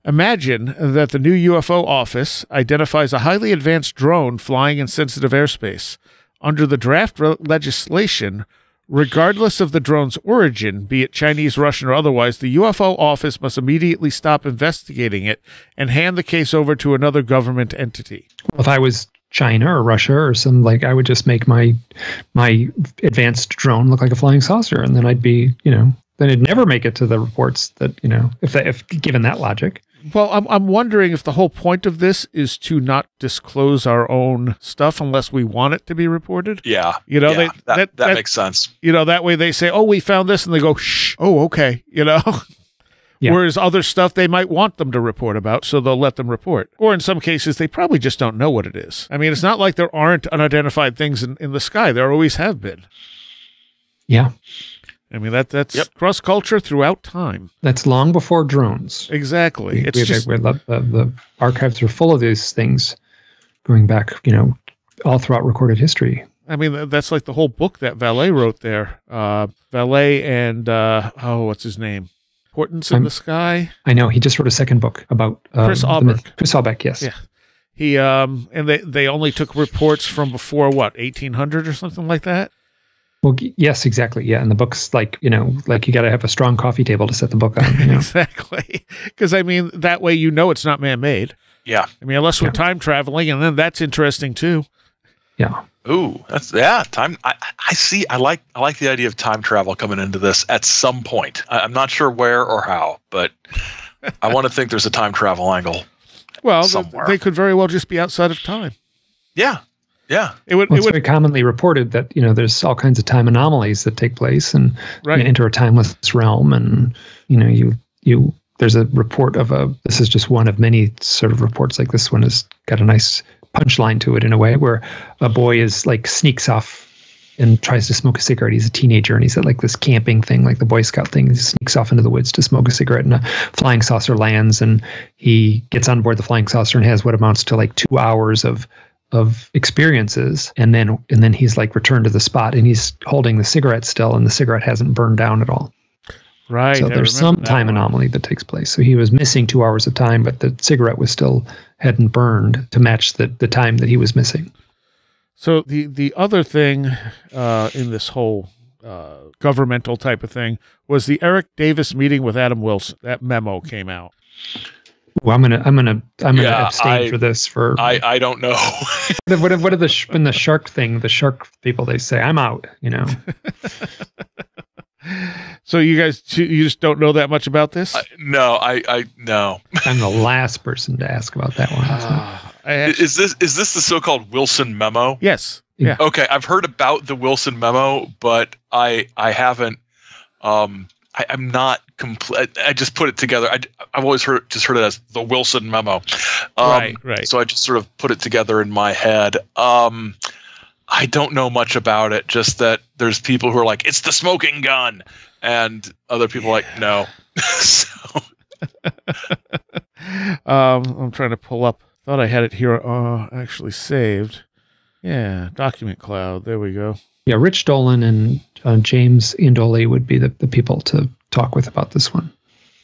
Imagine that the new UFO office identifies a highly advanced drone flying in sensitive airspace. Under the draft legislation, regardless of the drone's origin, be it Chinese, Russian, or otherwise, the UFO office must immediately stop investigating it and hand the case over to another government entity. Well, if I was China or Russia or I would just make my advanced drone look like a flying saucer, and then I'd be, then it'd never make it to the reports that, if given that logic. Well, I'm wondering if the whole point of this is to not disclose our own stuff unless we want it to be reported. Yeah. That makes sense. That way they say, "Oh, we found this," and they go, "Shh, oh, okay," Yeah. Whereas other stuff they might want them to report about, so they'll let them report. Or in some cases, they probably just don't know what it is. I mean, it's not like there aren't unidentified things in the sky. There always have been. Yeah. I mean, that's cross-culture throughout time. That's long before drones. Exactly. The archives are full of these things going back, all throughout recorded history. I mean, that's like the whole book that Valet wrote there. Valet and, what's his name? Importance in the Sky. I know. He just wrote a second book about Chris Aubeck. Chris Aubeck, yes. Yeah. He and they only took reports from before 1800 or something like that. Well, yes, exactly. Yeah. And the book's like you got to have a strong coffee table to set the book on. Exactly. Because, I mean, that way it's not man-made. Yeah. I mean, unless we're time traveling, and then that's interesting, too. Yeah. Ooh, time. I see. I like the idea of time travel coming into this at some point. I'm not sure where or how, but I want to think there's a time travel angle. Well, somewhere. They could very well just be outside of time. Yeah. Yeah. It's very commonly reported that, there's all kinds of time anomalies that take place and you enter a timeless realm. And, there's a report this is just one of many sort of reports like this one has got a nice punchline to it in a way where a boy is like sneaks off and tries to smoke a cigarette. He's a teenager and he's at like this camping thing, like the Boy Scout thing. He sneaks off into the woods to smoke a cigarette and a flying saucer lands and he gets on board the flying saucer and has what amounts to like 2 hours of experiences. And then he's like returned to the spot and he's holding the cigarette still and the cigarette hasn't burned down at all. Right. So there's some time anomaly that takes place. So he was missing 2 hours of time, but the cigarette hadn't burned to match the time that he was missing. So the other thing in this whole governmental type of thing was the Eric Davis meeting with Adam Wilson. That memo came out. Well, I'm gonna abstain for this. I don't know. What are the shark thing? The shark people, they say I'm out. So you guys, you just don't know that much about this? No, I no. I'm the last person to ask about that one. Is this the so-called Wilson memo? Yes. Yeah. Okay, I've heard about the Wilson memo, but I haven't. I'm not complete. I just put it together. I've always heard it as the Wilson memo. Right. So I just sort of put it together in my head. I don't know much about it, just that there's people who are like, it's the smoking gun, and other people are like, no. So. I'm trying to pull up. Thought I had it here actually saved. Yeah, document cloud. There we go. Yeah, Rich Dolan and James Indoli would be the people to talk with about this one.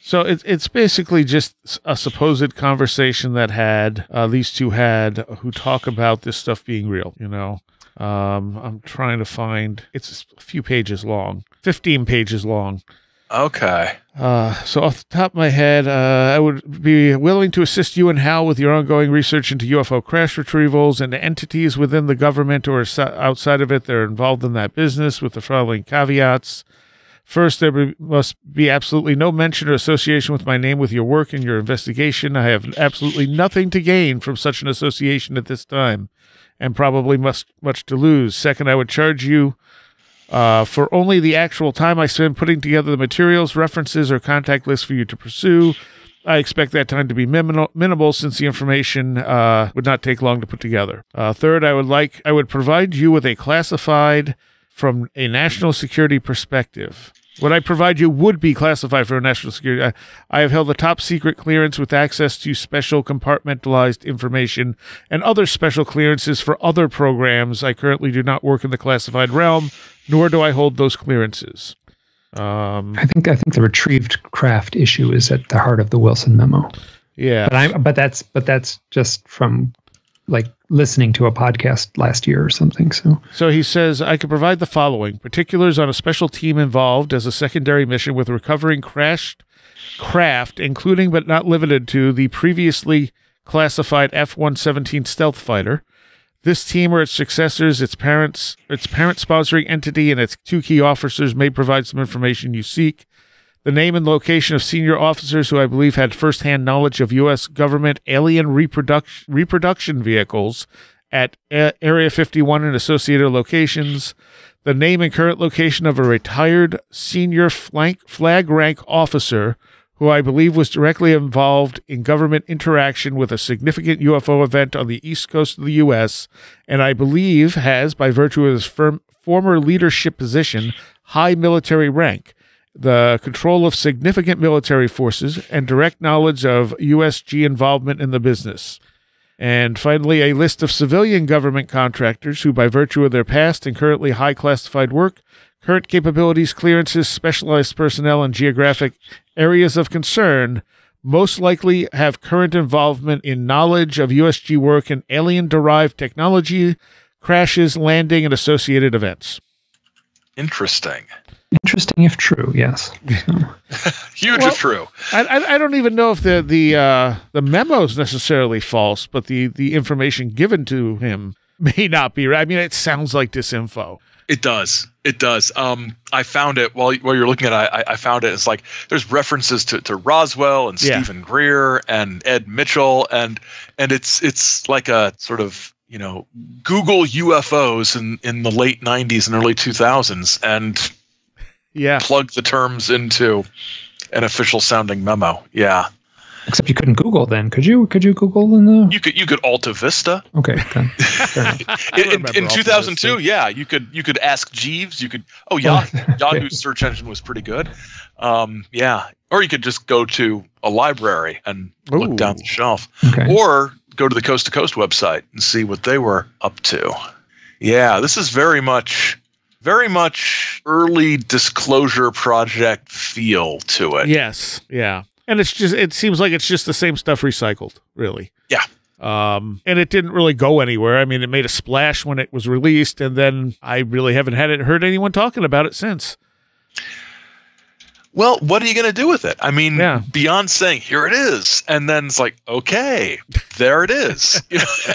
So it's basically just a supposed conversation that these two had who talk about this stuff being real, I'm trying to find, it's a few pages long, 15 pages long. Okay. So off the top of my head, I would be willing to assist you and Hal with your ongoing research into UFO crash retrievals and entities within the government or outside of it that are involved in that business with the following caveats. First, there must be absolutely no mention or association with my name with your work and your investigation. I have absolutely nothing to gain from such an association at this time, and probably much to lose. Second, I would charge you for only the actual time I spend putting together the materials, references, or contact lists for you to pursue. I expect that time to be minimal since the information would not take long to put together. Third, I would provide you with a classified from a national security perspective. What I provide you would be classified for national security. I have held a top secret clearance with access to special compartmentalized information and other special clearances for other programs. I currently do not work in the classified realm, nor do I hold those clearances. I think the retrieved craft issue is at the heart of the Wilson memo. Yeah, but that's just from like listening to a podcast last year or something. So he says, I could provide the following particulars on a special team involved as a secondary mission with recovering crashed craft, including but not limited to the previously classified F-117 stealth fighter. This team or its successors, its parent sponsoring entity, and its two key officers may provide some information you seek. The name and location of senior officers who I believe had firsthand knowledge of U.S. government alien reproduction vehicles at Area 51 and associated locations. The name and current location of a retired senior flag rank officer who I believe was directly involved in government interaction with a significant UFO event on the east coast of the U.S., and I believe has, by virtue of his former leadership position, high military rank, the control of significant military forces, and direct knowledge of USG involvement in the business. And finally, a list of civilian government contractors who, by virtue of their past and currently high classified work, current capabilities, clearances, specialized personnel, and geographic areas of concern, most likely have current involvement in knowledge of USG work and alien-derived technology, crashes, landing, and associated events. Interesting. Interesting if true, yes. Huge if true. I don't even know if the memo is necessarily false, but the information given to him may not be right. I mean, it sounds like disinfo. It does. It does. I found it while you're looking at it. I found it. It's like there's references to Roswell and Stephen Greer and Ed Mitchell, and it's like a sort of, you know, Google UFOs in the late 90s and early 2000s, and plug the terms into an official sounding memo. Yeah. Except you couldn't Google then, could you? Could you Google in the? You could Alta Vista. Okay, then. Fair enough. in 2002, you could ask Jeeves. You could Yahoo's search engine was pretty good. Or you could just go to a library and look down the shelf, or go to the Coast to Coast website and see what they were up to. Yeah, this is very much early disclosure project feel to it. Yes, yeah. And it seems like it's just the same stuff recycled, really. Yeah. And it didn't really go anywhere. I mean, it made a splash when it was released, and then I really haven't heard anyone talking about it since. Well, what are you going to do with it? I mean, beyond saying, here it is, and then it's like, okay, there it is.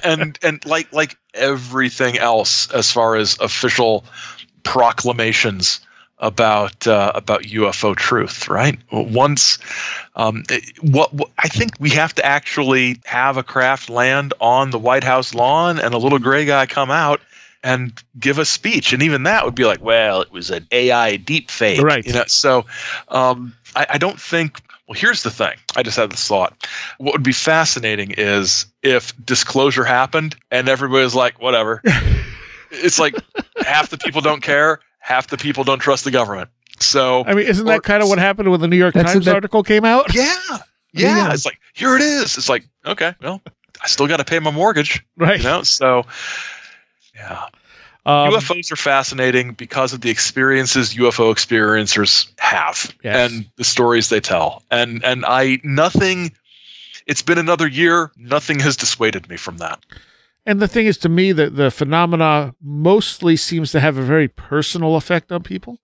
and like everything else as far as official proclamations about UFO truth, right? Once, what I think we have to actually have a craft land on the White House lawn and a little gray guy come out and give a speech, and even that would be like, well, it was an AI deep fake, right? So I don't think. Well, here's the thing. I just had this thought. What would be fascinating is if disclosure happened and everybody was like, whatever. It's like half the people don't care. Half the people don't trust the government. So I mean, isn't that kind of what happened when the New York Times article came out? Yeah. It's like, here it is. It's like, okay, well, I still got to pay my mortgage, right? So yeah. UFOs are fascinating because of the experiences UFO experiencers have, and the stories they tell. And it's been another year. Nothing has dissuaded me from that. And the thing is, to me, that the phenomena mostly seems to have a very personal effect on people.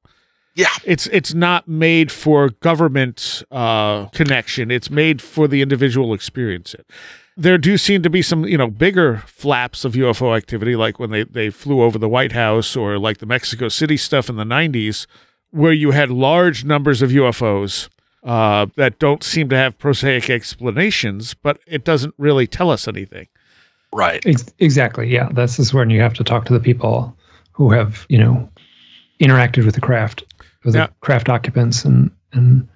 Yeah. It's not made for government connection. It's made for the individual experience it. There do seem to be some, bigger flaps of UFO activity, like when they flew over the White House, or like the Mexico City stuff in the 90s, where you had large numbers of UFOs that don't seem to have prosaic explanations, but it doesn't really tell us anything. Right. Exactly. Yeah. This is when you have to talk to the people who have, interacted with the craft, with the craft occupants, and then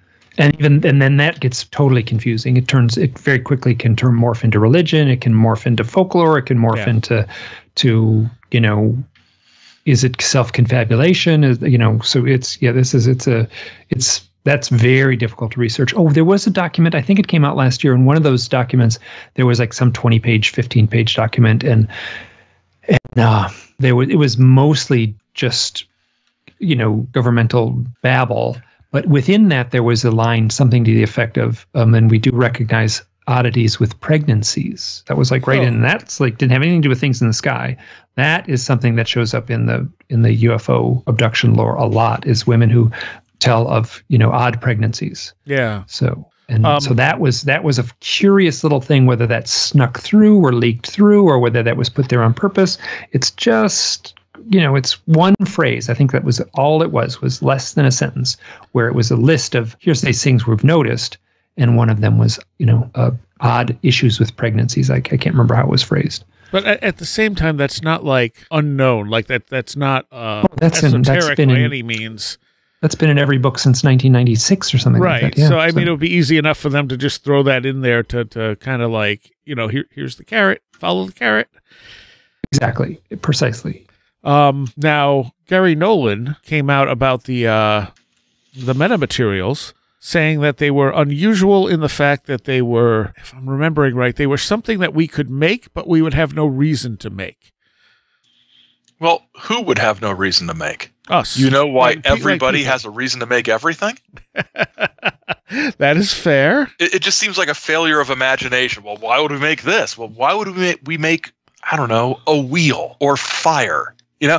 that gets totally confusing. It very quickly can morph into religion. It can morph into folklore. It can morph into is it self-confabulation? So that's very difficult to research. Oh, there was a document, I think it came out last year, and one of those documents, there was like some 20-page, 15-page document, and it was mostly just, governmental babble. But within that, there was a line, something to the effect of, and we do recognize oddities with pregnancies. That was like right in, and that's like didn't have anything to do with things in the sky. That is something that shows up in the UFO abduction lore a lot, is women who tell of odd pregnancies. Yeah. So that was a curious little thing, whether that snuck through or leaked through, or whether that was put there on purpose. It's just it's one phrase. I think that was all it was less than a sentence, where it was a list of here's these things we've noticed, and one of them was odd issues with pregnancies. I can't remember how it was phrased. But at the same time, that's not like unknown. Like that's not esoteric by any means. That's been in every book since 1996 or something like that. Yeah, so, I mean, it would be easy enough for them to just throw that in there to kind of like, here's the carrot, follow the carrot. Exactly. Precisely. Now, Gary Nolan came out about the metamaterials, saying that they were unusual in the fact that they were, if I'm remembering right, they were something that we could make, but we would have no reason to make. Well, who would have no reason to make? Us. You know why everybody has a reason to make everything? That is fair. It just seems like a failure of imagination. Well, why would we make this? Well, why would we make, I don't know, a wheel or fire? Yeah,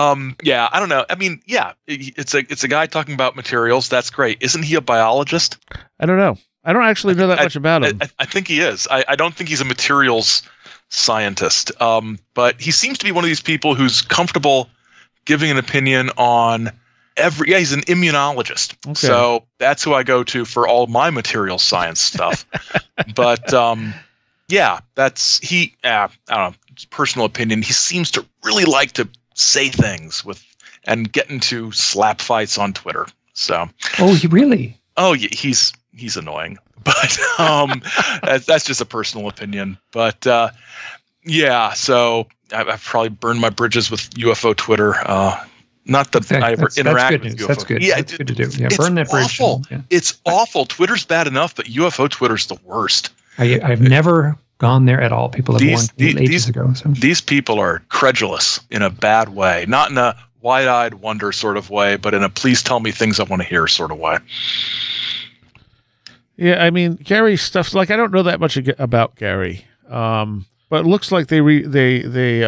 I don't know. I mean, yeah, it's a guy talking about materials. That's great. Isn't he a biologist? I don't know. I don't actually know that much about him. I think he is. I don't think he's a materials scientist. But he seems to be one of these people who's comfortable giving an opinion on he's an immunologist. Okay. So that's who I go to for all my material science stuff. But that's I don't know, personal opinion. He seems to really like to say things and get into slap fights on Twitter. So he really? Oh, yeah, he's annoying, but that's just a personal opinion. But so I've probably burned my bridges with UFO Twitter. Not that I ever interact with UFO. That's good. Yeah, that's good to do. Yeah, burn that bridge. Awful. Yeah. It's awful. Twitter's bad enough, but UFO Twitter's the worst. I've never gone there at all. People have warned me ages ago. So. These people are credulous in a bad way, not in a wide-eyed wonder sort of way, but in a please tell me things I want to hear sort of way. Yeah, I mean, Gary's stuff, like, I don't know that much about Gary, but it looks like they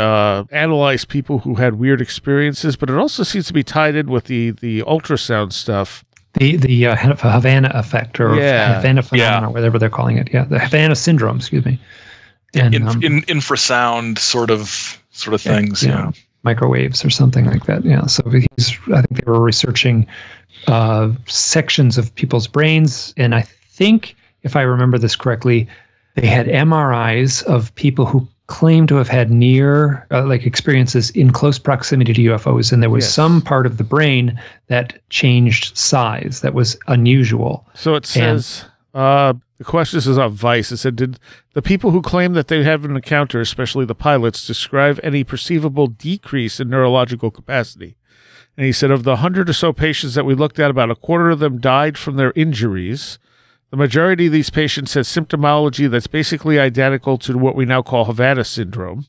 analyze people who had weird experiences, but it also seems to be tied in with the ultrasound stuff. The Havana effect, or Havana phenomenon, or whatever they're calling it. Yeah, the Havana syndrome, excuse me. And, infrasound sort of things. Yeah. Microwaves or something like that. Yeah. So I think they were researching sections of people's brains, and I think, if I remember this correctly, they had MRIs of people who claimed to have had near experiences in close proximity to UFOs, and there was some part of the brain that changed size that was unusual. So it says, the question is on Vice. It said, did the people who claim that they have an encounter, especially the pilots, describe any perceivable decrease in neurological capacity? And he said, of the 100 or so patients that we looked at, about a quarter of them died from their injuries. The majority of these patients had symptomology that's basically identical to what we now call Havana syndrome.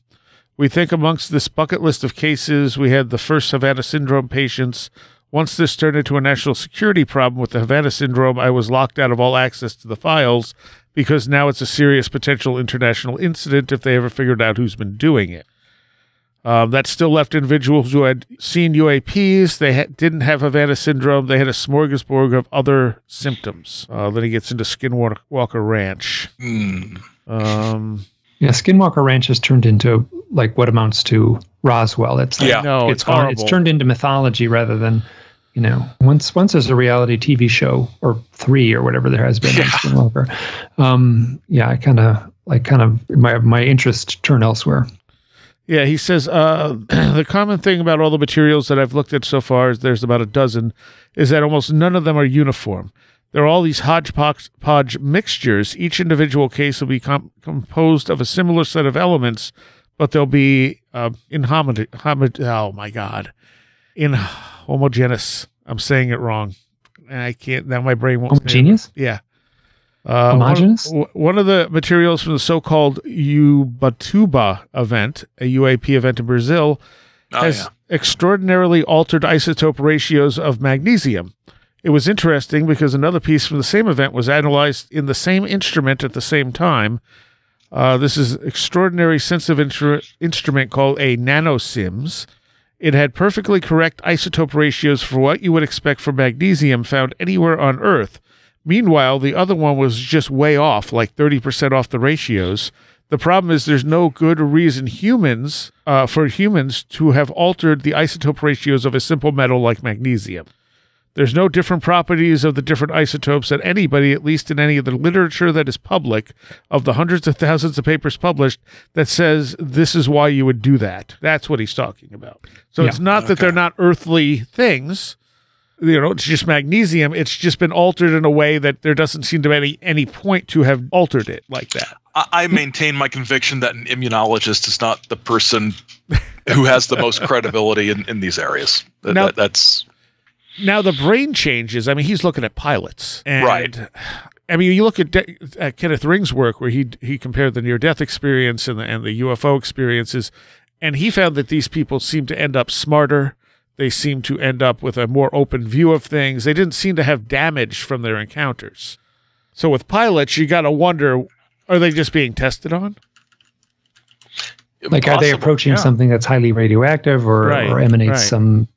We think amongst this bucket list of cases, we had the first Havana syndrome patients. Once this turned into a national security problem with the Havana syndrome, I was locked out of all access to the files because now it's a serious potential international incident if they ever figured out who's been doing it. That still left individuals who had seen UAPs. They didn't have Havana syndrome. They had a smorgasbord of other symptoms. Then he gets into Skinwalker Ranch. Skinwalker Ranch has turned into like what amounts to Roswell. It's horrible. It's turned into mythology rather than, once there's a reality TV show or 3 or whatever there has been on Skinwalker. I kind of my interest turned elsewhere. Yeah, he says, the common thing about all the materials that I've looked at so far, there's about a dozen, is that almost none of them are uniform. There are all these hodgepodge mixtures. Each individual case will be composed of a similar set of elements, but they'll be inhomogeneous. I'm saying it wrong. I can't, now my brain won't. Homogeneous? Yeah. Homogeneous? One of the materials from the so-called Ubatuba event, a UAP event in Brazil, has extraordinarily altered isotope ratios of magnesium. It was interesting because another piece from the same event was analyzed in the same instrument at the same time. This is an extraordinary sensitive instrument called a nanosims. It had perfectly correct isotope ratios for what you would expect for magnesium found anywhere on Earth. Meanwhile, the other one was just way off, like 30% off the ratios. The problem is there's no good reason for humans to have altered the isotope ratios of a simple metal like magnesium. There's no different properties of the different isotopes that anybody, at least in any of the literature that is public, of the hundreds of thousands of papers published, that says this is why you would do that. That's what he's talking about. So it's not that they're not earthly things. It's just magnesium. It's just been altered in a way that there doesn't seem to be any point to have altered it like that. I maintain my conviction that an immunologist is not the person who has the most credibility in these areas. That's now the brain changes. I mean, he's looking at pilots, and right. I mean, you look at Kenneth Ring's work where he compared the near-death experience and the UFO experiences, and he found that these people seem to end up smarter. They seem to end up with a more open view of things. They didn't seem to have damage from their encounters. So with pilots, you got to wonder, are they just being tested on? Like, are they approaching something that's highly radioactive or emanates some,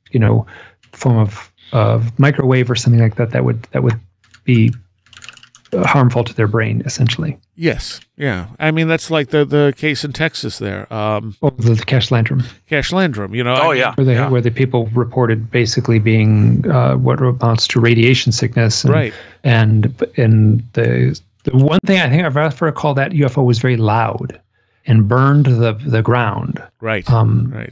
form of microwave or something like that would be harmful to their brain, essentially? Yes. Yeah. I mean, that's like the case in Texas there. The Cash Landrum. Cash Landrum, Where the people reported basically being what amounts to radiation sickness. And the one thing I think I've ever recalled, that UFO was very loud and burned the ground. Right.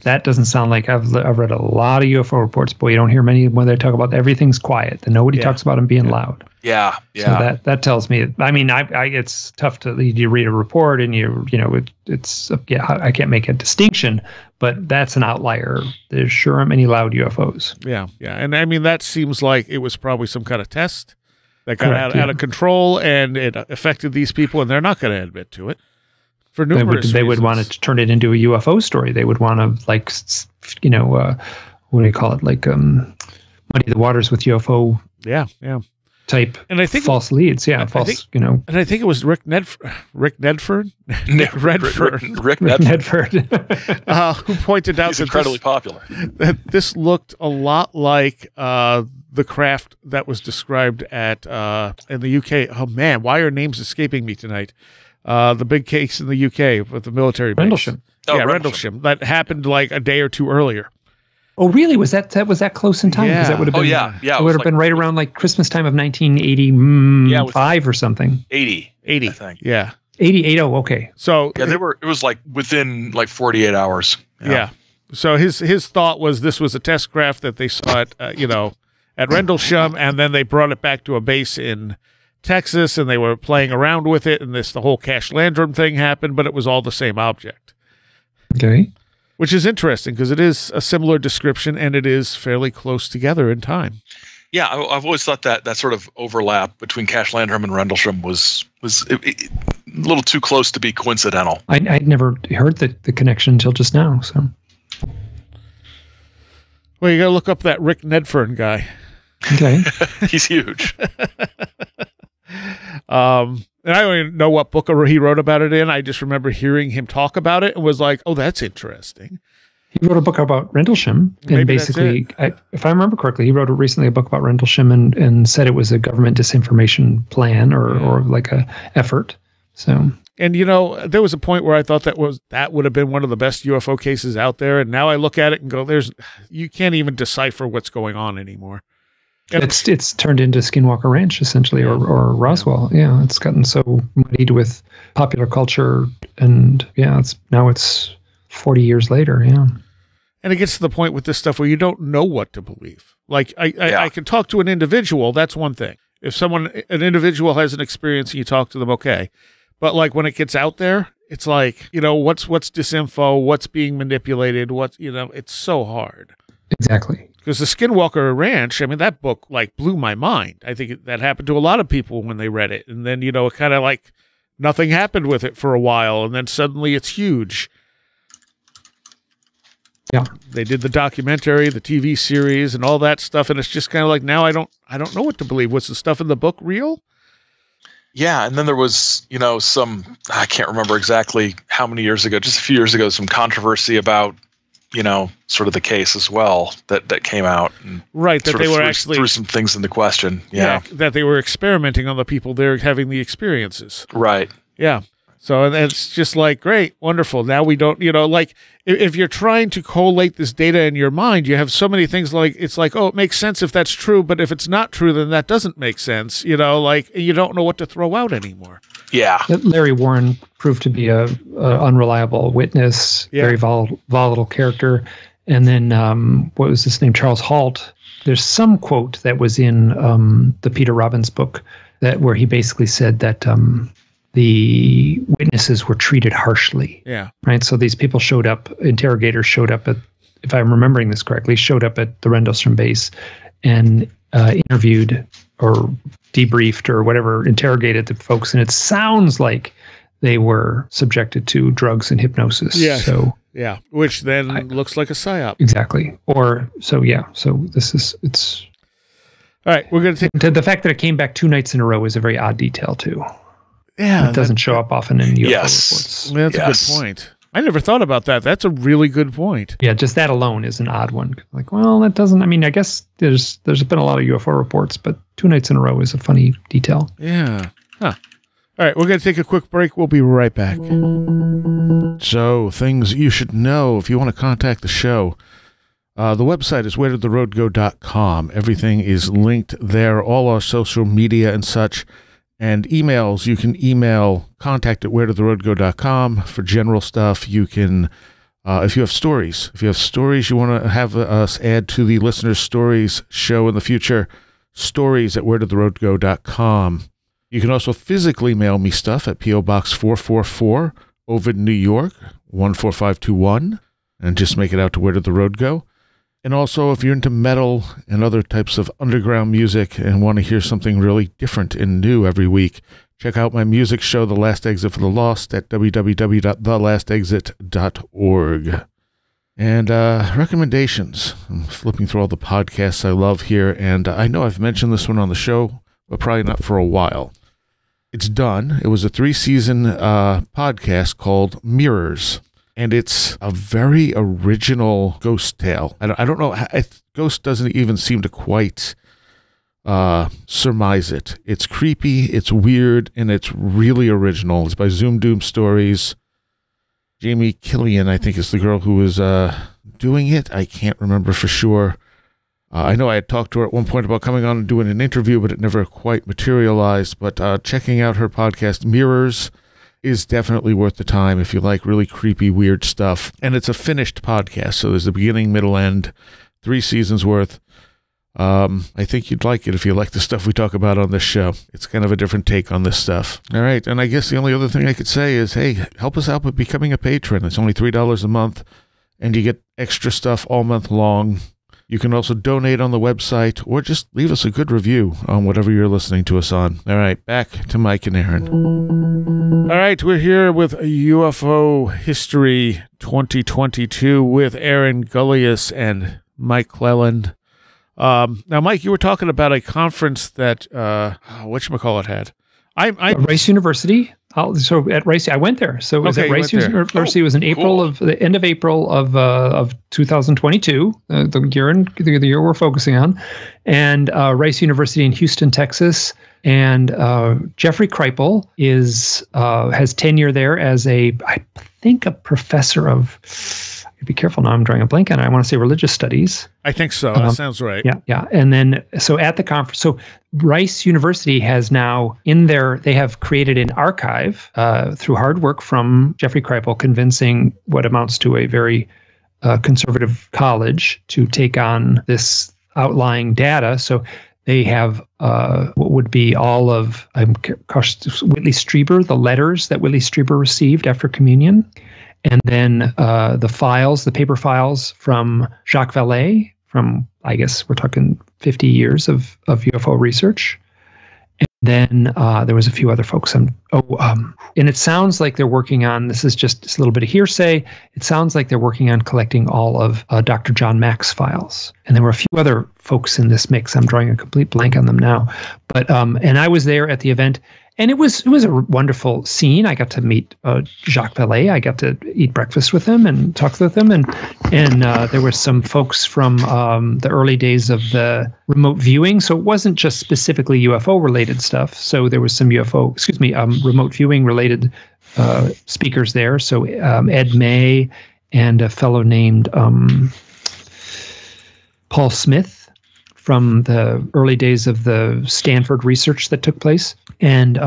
That doesn't sound like I've read a lot of UFO reports. Boy, you don't hear many when they talk about everything's quiet. And nobody talks about them being loud. Yeah. So that tells me. I mean, it's tough to read a report and I can't make a distinction, but that's an outlier. There sure aren't many loud UFOs. Yeah. And I mean, that seems like it was probably some kind of test that got out of control, and it affected these people, and they're not going to admit to it. For numerous they would want to turn it into a UFO story. They would want to, like, what do you call it? Like, muddy the waters with UFO. Yeah. Type, and I think false leads. Yeah, false. And I think it was Rick Redford, who pointed out he's incredibly popular. That this looked a lot like the craft that was described at in the UK. Oh man, why are names escaping me tonight? The big case in the UK with the military base. Rendlesham. Rendlesham. That happened like a day or two earlier. Oh, really? Was that close in time? Yeah. That would have been. Yeah. It would have been right around like Christmas time of 1985 or something. 80, I think. Yeah. 80. Okay. So yeah, it was like within like 48 hours. Yeah. So his thought was this was a test craft that they saw at Rendlesham, and then they brought it back to a base in Texas, and they were playing around with it, and the whole Cash Landrum thing happened, but it was all the same object. Okay. Which is interesting because it is a similar description, and it is fairly close together in time. Yeah, I've always thought that sort of overlap between Cash Landrum and Rendlesham was a little too close to be coincidental. I'd never heard the connection until just now. So, well, you got to look up that Rick Nedfern guy. Okay, he's huge. And I don't even know what book he wrote about it in. I just remember hearing him talk about it and was like, oh, that's interesting. He wrote a book about Rendlesham, and basically, if I remember correctly, he wrote recently a book about Rendlesham and said it was a government disinformation plan or like a effort. So, and there was a point where I thought that would have been one of the best UFO cases out there, and now I look at it and go, you can't even decipher what's going on anymore. And it's turned into Skinwalker Ranch essentially, or Roswell. Yeah, it's gotten so muddied with popular culture, and it's 40 years later. Yeah, and it gets to the point with this stuff where you don't know what to believe. Like I can talk to an individual. That's one thing. If an individual has an experience and you talk to them, okay. But like when it gets out there, it's like what's disinfo, what's being manipulated, it's so hard. Exactly. Because the Skinwalker Ranch, I mean, that book like blew my mind. I think that happened to a lot of people when they read it. And then, it kind of like nothing happened with it for a while. And then suddenly it's huge. Yeah. They did the documentary, the TV series, and all that stuff. And it's just kind of like, now I don't know what to believe. Was the stuff in the book real? Yeah. And then there was, I can't remember exactly how many years ago, just a few years ago, some controversy about, sort of the case as well that came out. And right, that they were threw some things into question. Yeah. That they were experimenting on the people there having the experiences. Right. Yeah. So it's just like, great, wonderful. Now we don't, like if you're trying to collate this data in your mind, you have so many things like, it's like, oh, it makes sense if that's true. But if it's not true, then that doesn't make sense. Like you don't know what to throw out anymore. Yeah. Larry Warren proved to be a unreliable witness, very volatile character. And then what was his name? Charles Halt. There's some quote that was in the Peter Robbins book where he basically said that the witnesses were treated harshly. Yeah. Right. So these people interrogators showed up if I'm remembering this correctly, showed up at the Rendlesham base and interviewed or debriefed or whatever, interrogated the folks. And it sounds like they were subjected to drugs and hypnosis. Yeah. So, yeah. Which then looks like a psyop. Exactly. So it's. All right. We're going to take. The fact that it came back 2 nights in a row is a very odd detail too. Yeah. It doesn't show up often in UFO reports. That's a good point. I never thought about that. That's a really good point. Yeah, just that alone is an odd one. Like, well, that doesn't. I mean, I guess there's been a lot of UFO reports, but 2 nights in a row is a funny detail. Yeah. Huh. All right, we're going to take a quick break. We'll be right back. So, things you should know if you want to contact the show. The website is wheredidtheroadgo.com. Everything is linked there, all our social media and such. And emails, you can email contact@wheredidtheroadgo.com for general stuff. You can, if you have stories you want to have us add to the listeners' stories show in the future, stories@wheredidtheroadgo.com. You can also physically mail me stuff at P.O. Box 444, Ovid, New York, 14521, and just make it out to Where Did the Road Go? And also, if you're into metal and other types of underground music and want to hear something really different and new every week, check out my music show, The Last Exit for the Lost, at www.thelastexit.org. And recommendations. I'm flipping through all the podcasts I love here, and I know I've mentioned this one on the show, but probably not for a while. It's done. It was a 3-season podcast called Mirrors. And it's a very original ghost tale. I don't know. Ghost doesn't even seem to quite surmise it. It's creepy, it's weird, and it's really original. It's by Zoom Doom Stories. Jamie Killian, I think, is the girl who was doing it. I can't remember for sure. I know I had talked to her at one point about coming on and doing an interview, but it never quite materialized. But checking out her podcast, Mirrors, is definitely worth the time if you like really creepy, weird stuff. And it's a finished podcast, so there's the beginning, middle, end, 3 seasons worth. I think you'd like it if you like the stuff we talk about on this show. It's kind of a different take on this stuff. All right, and I guess the only other thing I could say is, hey, help us out by becoming a patron. It's only $3 a month, and you get extra stuff all month long. You can also donate on the website or just leave us a good review on whatever you're listening to us on. All right, back to Mike and Aaron. All right, we're here with UFO History 2022 with Aaron Gullius and Mike Cleland. Now, Mike, you were talking about a conference that whatchamacallit had. Rice University. So at Rice, I went there. So it was at Rice University. It was in April of the end of April of 2022, the year we're focusing on, and Rice University in Houston, Texas. And Jeffrey Kripal has tenure there as I think a professor of. Be careful now. I'm drawing a blank on it. I want to say religious studies. I think so. That sounds right. Yeah. And then, so at the conference, so Rice University has now they have created an archive through hard work from Jeffrey Kripal, convincing what amounts to a very conservative college to take on this outlying data. So they have what would be all of Whitley Strieber, the letters that Whitley Strieber received after communion. And then the paper files from Jacques Vallée, from, I guess we're talking 50 years of UFO research. And then there was a few other folks. And it sounds like they're working on, this is just a little bit of hearsay, it sounds like they're working on collecting all of Dr. John Mack's files. And there were a few other folks in this mix. I'm drawing a complete blank on them now. But and I was there at the event. And it was a wonderful scene. I got to meet Jacques Vallée. I got to eat breakfast with him and talk with him. And there were some folks from the early days of the remote viewing. So it wasn't just specifically UFO related stuff. So there was some remote viewing related speakers there. So Ed May and a fellow named Paul Smith from the early days of the Stanford research that took place. And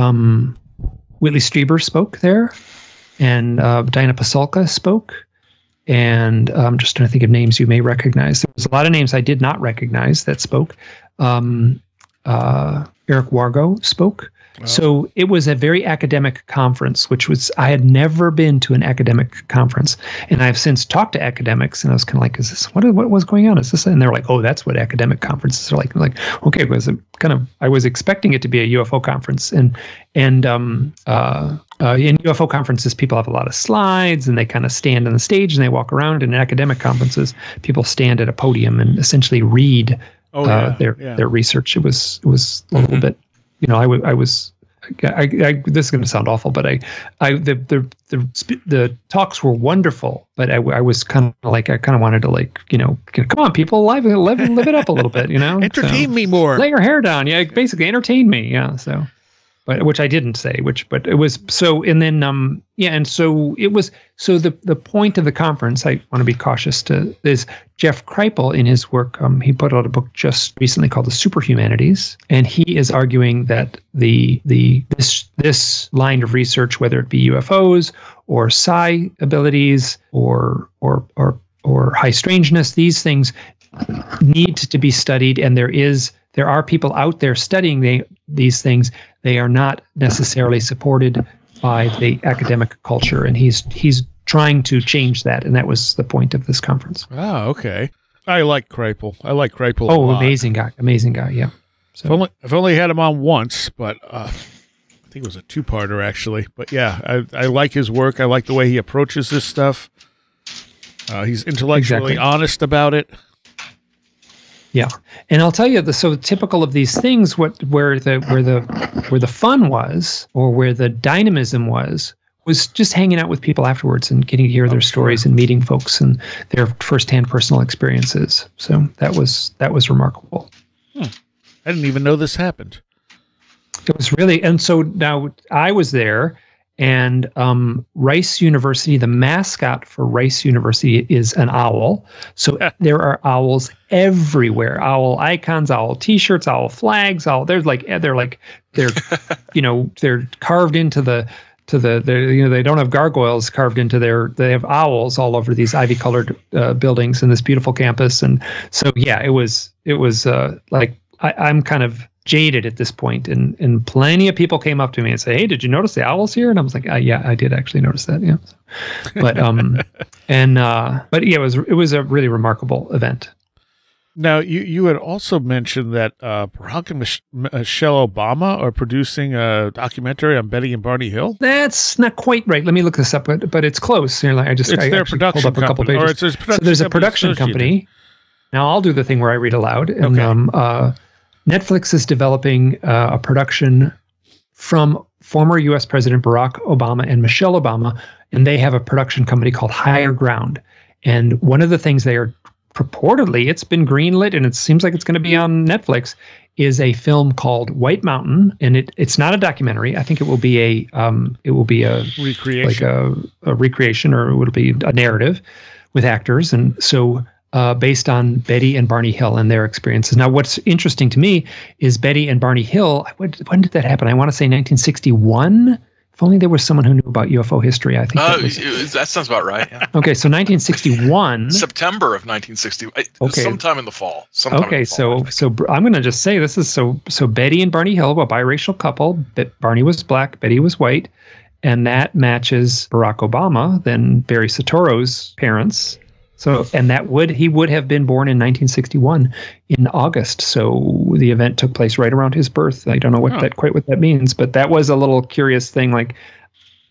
Whitley Strieber spoke there, and Diana Pasulka spoke. And I'm just trying to think of names you may recognize. There was a lot of names I did not recognize that spoke. Eric Wargo spoke. Wow. So it was a very academic conference, I had never been to an academic conference. And I've since talked to academics, and I was kind of like, what was going on? Is this? And they're like, oh, that's what academic conferences are like. I'm like, okay, I was expecting it to be a UFO conference. And in UFO conferences, people have a lot of slides, and they kind of stand on the stage and they walk around. And in academic conferences, people stand at a podium and essentially read their research. It was a little bit. I was this is going to sound awful, but the talks were wonderful, but I was kind of like, I kind of wanted to, like, come on, people, live it up a little bit, Entertain me more. Lay your hair down. Yeah, basically entertain me. Yeah. So, but which I didn't say, but it was so, and then and so it was, so the point of the conference, I want to be cautious to, is Jeff Kripal in his work, he put out a book just recently called The Superhumanities, and he is arguing that this line of research, whether it be UFOs or psi abilities or high strangeness, these things need to be studied, and there are people out there studying these things. They are not necessarily supported by the academic culture, and he's trying to change that, and that was the point of this conference. Oh, okay. I like Kripal. Oh, a lot. Amazing guy. Yeah. So I've only had him on once, but I think it was a two-parter actually. But yeah, I like his work. I like the way he approaches this stuff. He's intellectually honest about it. Yeah, and I'll tell you, so typical of these things, where the fun was, or where the dynamism was just hanging out with people afterwards and getting to hear their stories and meeting folks and their firsthand personal experiences. So that was remarkable. I didn't even know this happened. It was really, and so now I was there. And Rice University, the mascot for Rice University is an owl. So there are owls everywhere. Owl icons, owl T-shirts, owl flags. They're carved into they don't have gargoyles carved into they have owls all over these ivy-colored buildings in this beautiful campus. And so yeah, it was like I'm kind of jaded at this point, and plenty of people came up to me and say, "Hey, did you notice the owls here?" And I was like, "Yeah, I did actually notice that." Yeah, but but yeah, it was a really remarkable event. Now, you had also mentioned that Barack and Michelle Obama are producing a documentary on Betty and Barney Hill. That's not quite right. Let me look this up, but it's close. I their production pulled up a couple company, pages. So there's a production company. Now I'll do the thing where I read aloud. And, okay. Netflix is developing a production from former U.S. President Barack Obama and Michelle Obama, and they have a production company called Higher Ground. And one of the things they are purportedly, it's been greenlit, and it seems like it's going to be on Netflix, is a film called White Mountain, and it's not a documentary. I think it will be a recreation, like a recreation, or it will be a narrative with actors, and so. Based on Betty and Barney Hill and their experiences. Now, what's interesting to me is Betty and Barney Hill. When did that happen? I want to say 1961. If only there was someone who knew about UFO history. I think that sounds about right. Yeah. Okay, so 1961. September of 1960. Okay, sometime in the fall. So I'm going to just say this is so Betty and Barney Hill, a biracial couple. Barney was black, Betty was white, and that matches Barack Obama, then Barry Soetoro's parents. So, and he would have been born in 1961 in August. So the event took place right around his birth. I don't know what that means, but that was a little curious thing, like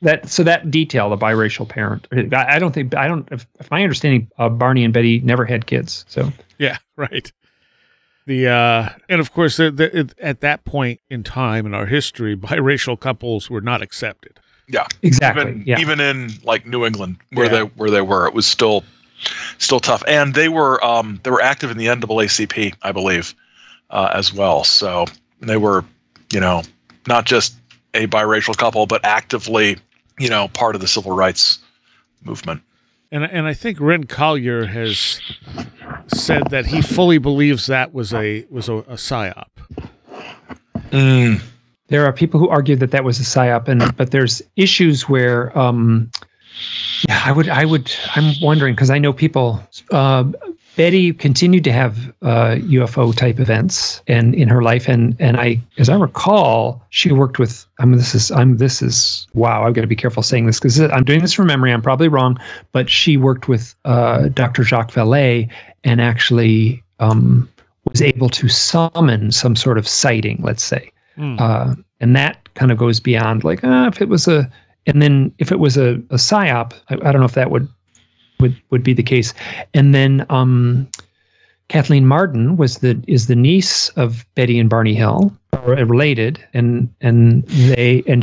that. So that detail, the biracial parent, if my understanding, Barney and Betty never had kids. So yeah, right. And of course, at that point in time in our history, biracial couples were not accepted. Yeah, exactly. Even in like New England, where they were, it was still tough, and they were active in the NAACP, I believe, as well. So they were, not just a biracial couple, but actively, part of the civil rights movement. And I think Ren Collier has said that he fully believes that was a psyop. There are people who argue that was a psyop, but there's issues where. I'm wondering, because I know people, Betty continued to have UFO type events in her life. And as I recall, she worked with, wow, I've got to be careful saying this because I'm doing this from memory. I'm probably wrong, but she worked with Dr. Jacques Vallée and actually was able to summon some sort of sighting, let's say. And that kind of goes beyond like, if it was a psyop, I don't know if that would be the case. And then Kathleen Marden is the niece of Betty and Barney Hill, or related, and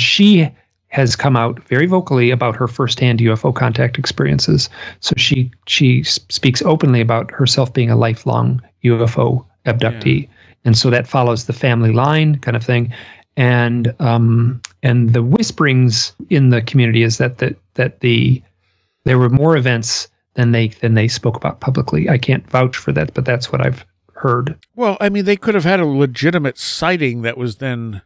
she has come out very vocally about her firsthand UFO contact experiences. So she speaks openly about herself being a lifelong UFO abductee, and so that follows the family line kind of thing. And the whisperings in the community is that there were more events than they spoke about publicly. I can't vouch for that, but that's what I've heard. Well, I mean, they could have had a legitimate sighting that was then,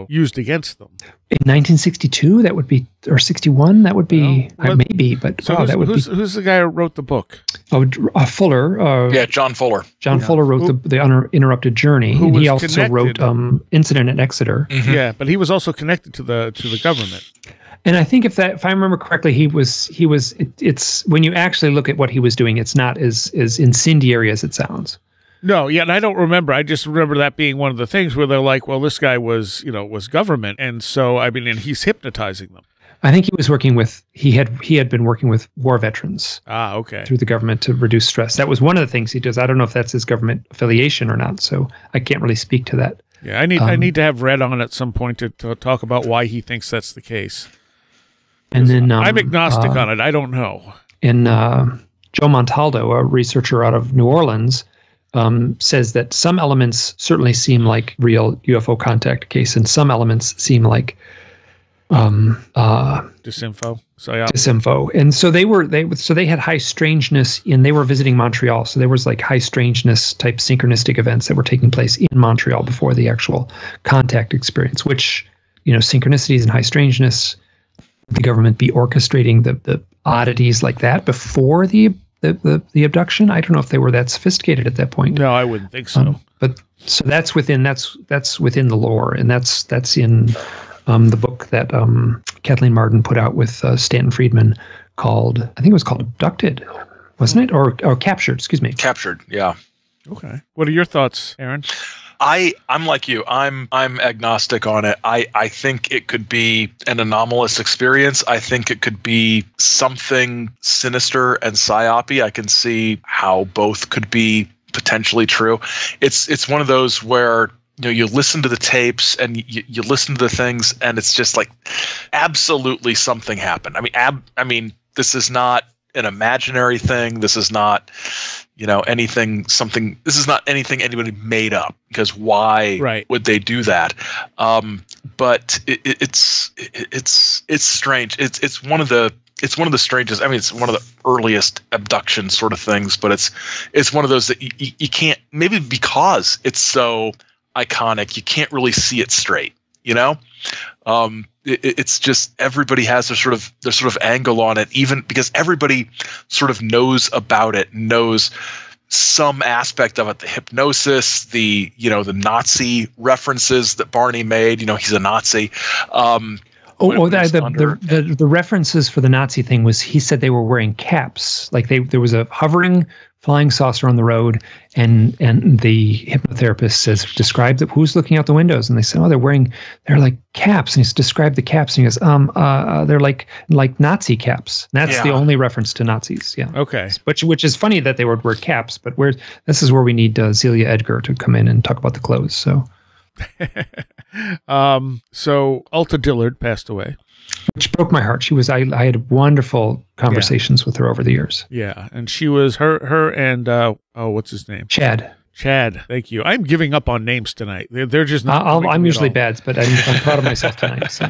used against them. In 1962, that would be, or 61, that would be, maybe, but so who's the guy who wrote the book? Oh, Fuller. John Fuller. John Fuller wrote the Uninterrupted Journey, and he also wrote Incident at Exeter. Mm-hmm. Yeah, but he was also connected to the government. And I think if I remember correctly, it's when you actually look at what he was doing, it's not as incendiary as it sounds. No, yeah, and I don't remember. I just remember that being one of the things where they're like, well, this guy was government, and so and he's hypnotizing them. I think he had been working with war veterans. Okay. Through the government to reduce stress. That was one of the things he does. I don't know if that's his government affiliation or not, so I can't really speak to that. Yeah, I need to have Red on at some point to talk about why he thinks that's the case. And then I'm agnostic on it. I don't know. And Joe Montaldo, a researcher out of New Orleans, says that some elements certainly seem like real UFO contact case, and some elements seem like disinfo. Disinfo. And so they had high strangeness they were visiting Montreal. So there was like high strangeness type synchronistic events that were taking place in Montreal before the actual contact experience, which, synchronicities and high strangeness, the government be orchestrating the oddities like that before the abduction. I don't know if they were that sophisticated at that point. No, I wouldn't think so. But so that's within the lore, and that's in the book that Kathleen Marden put out with Stanton Friedman called, I think it was called Abducted, wasn't it? Or Captured, excuse me. Captured, yeah. Okay. What are your thoughts, Aaron? I'm like you. I'm agnostic on it. I think it could be an anomalous experience. I think it could be something sinister and psyopy. I can see how both could be potentially true. It's one of those where you listen to the tapes and you listen to the things, and it's just like absolutely something happened. I mean, this is not an imaginary thing. This is not anything. This is not anything anybody made up, because why would they do that? But it's strange. It's one of the strangest. It's one of the earliest abduction sort of things, but it's one of those that you can't, maybe because it's so iconic, you can't really see it straight. It's just everybody has their sort of angle on it, even because everybody sort of knows about it, knows some aspect of it, the hypnosis, the Nazi references that Barney made. He's a Nazi. The references for the Nazi thing was, he said they were wearing caps. Like there was a hovering flying saucer on the road, and the hypnotherapist says, describe who's looking out the windows, and they said, they're like caps, and he's described the caps, and he goes, they're like Nazi caps. And that's the only reference to Nazis. Yeah. Okay. Which is funny that they would wear caps, but this is where we need Zelia Edgar to come in and talk about the clothes. So. So Alta Dillard passed away, which broke my heart. I had wonderful conversations with her over the years. Yeah, and she was her and what's his name? Chad. Thank you. I'm giving up on names tonight. They're just not. I'm usually bad, but I'm proud of myself tonight. So.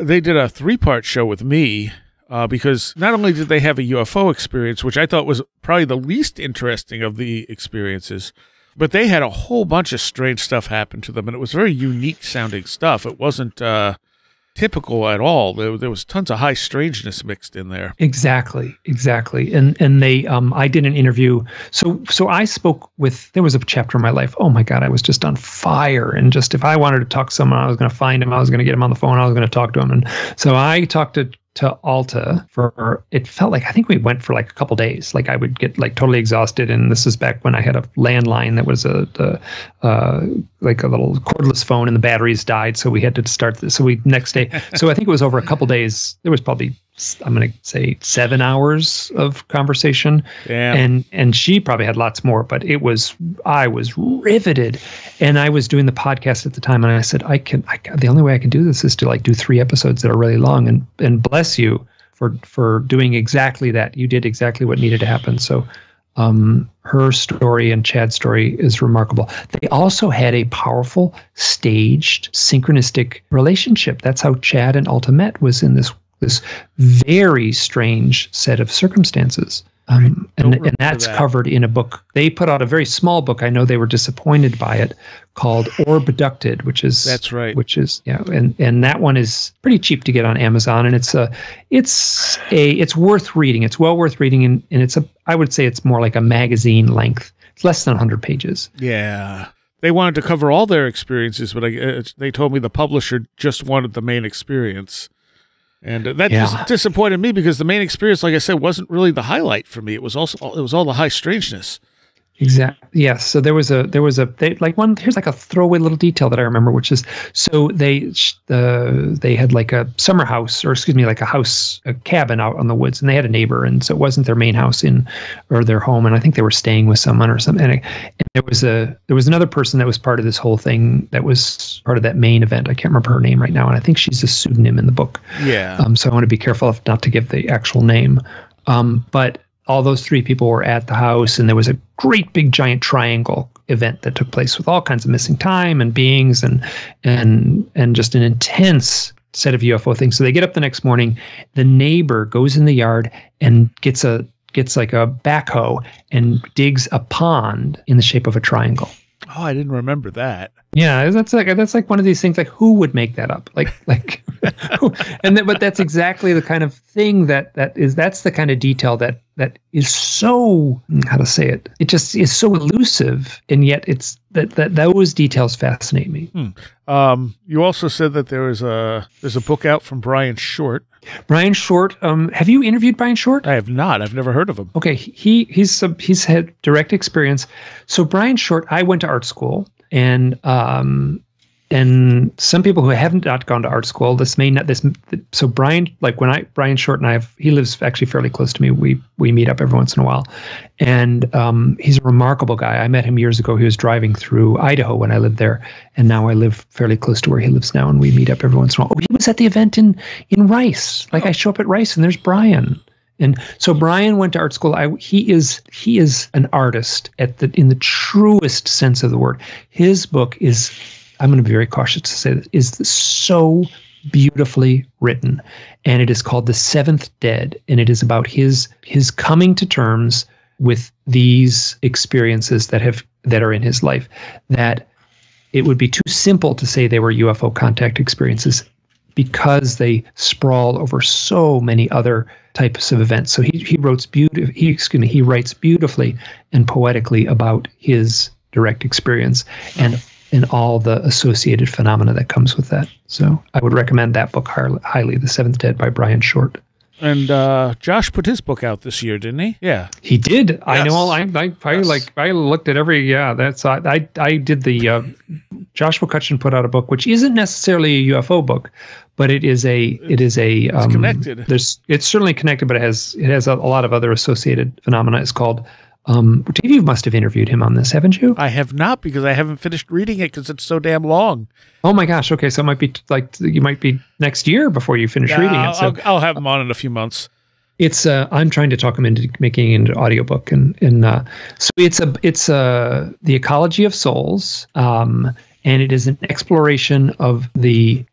They did a 3-part show with me. Because not only did they have a UFO experience, which I thought was probably the least interesting of the experiences, but they had a whole bunch of strange stuff happen to them, and it was very unique sounding stuff. It wasn't typical at all. There was tons of high strangeness mixed in there. Exactly. And they, I did an interview. So I spoke with, there was a chapter in my life, oh my God, I was just on fire. And just, if I wanted to talk to someone, I was going to find him. I was going to get him on the phone. I was going to talk to him. And so I talked to Alta for, it felt like, I think we went for like a couple days. Like I would get like totally exhausted. And this is back when I had a landline that was like a little cordless phone, and the batteries died. So we had to start this. So next day, so I think it was over a couple days. There was probably I'm going to say 7 hours of conversation. Damn. And she probably had lots more, but I was riveted. And I was doing the podcast at the time, and I said, the only way I can do this is to like do 3 episodes that are really long, and bless you for doing exactly that. You did exactly what needed to happen. So her story and Chad's story is remarkable. They also had a powerful, staged, synchronistic relationship. That's how Chad and Alta met, was in this very strange set of circumstances. And that's covered in a book. They put out a very small book. I know they were disappointed by it, called Abducted, which is that's right. Which is and that one is pretty cheap to get on Amazon, and it's worth reading. It's well worth reading, and I would say it's more like a magazine length. It's less than 100 pages. Yeah. They wanted to cover all their experiences, but they told me the publisher just wanted the main experience. And that just disappointed me, because the main experience, like I said, wasn't really the highlight for me. It was all the high strangeness. Exactly. Yes. So here's like a throwaway little detail that I remember, which is, so they had like a summer house, or like a cabin out on the woods, and they had a neighbor, and so it wasn't their main house or their home, and I think they were staying with someone or something. And there was another person that was part of this whole thing, that was part of that main event. I can't remember her name right now, and I think she's a pseudonym in the book. Yeah. So I want to be careful not to give the actual name. But all those 3 people were at the house, and there was a great big giant triangle event that took place with all kinds of missing time and beings and just an intense set of UFO things. So they get up the next morning. The neighbor goes in the yard and gets like a backhoe and digs a pond in the shape of a triangle. Oh, I didn't remember that. Yeah, that's like one of these things. Like, who would make that up? Like, but that's exactly the kind of thing that's the kind of detail that is so, how to say it? It just is so elusive, and yet it's that those details fascinate me. You also said that there's a book out from Brian Short. Brian Short. Have you interviewed Brian Short? I have not. I've never heard of him. Okay, he's had direct experience. So Brian Short, I went to art school, and some people who haven't not gone to art school, so Brian Short and he lives actually fairly close to me. We meet up every once in a while, and he's a remarkable guy. I met him years ago. He was driving through Idaho when I lived there, and now I live fairly close to where he lives now, and we meet up every once in a while. Oh, he was at the event in Rice. Like, I show up at Rice, and there's Brian. And so Brian went to art school. He is an artist in the truest sense of the word. His book is, I'm going to be very cautious to say this, is so beautifully written, and it is called The Seventh Dead, and it is about his coming to terms with these experiences that are in his life, that it would be too simple to say they were UFO contact experiences, because they sprawl over so many other types of events. So he writes beautifully and poetically about his direct experience and all the associated phenomena that comes with that. So I would recommend that book highly, The Seventh Dead by Brian Short. And Josh put his book out this year, didn't he? Yeah, he did. Yes. I know. I looked at every. I did the. Josh McCutcheon put out a book which isn't necessarily a UFO book, but it's connected. It's certainly connected, but it has a lot of other associated phenomena. It's called. Dave, you must have interviewed him on this, haven't you? I have not, because I haven't finished reading it because it's so damn long. Oh my gosh! Okay, so it might be you might be next year before you finish reading it. So I'll have him on in a few months. It's I'm trying to talk him into making it into audiobook, and so it's the ecology of souls, and it is an exploration of the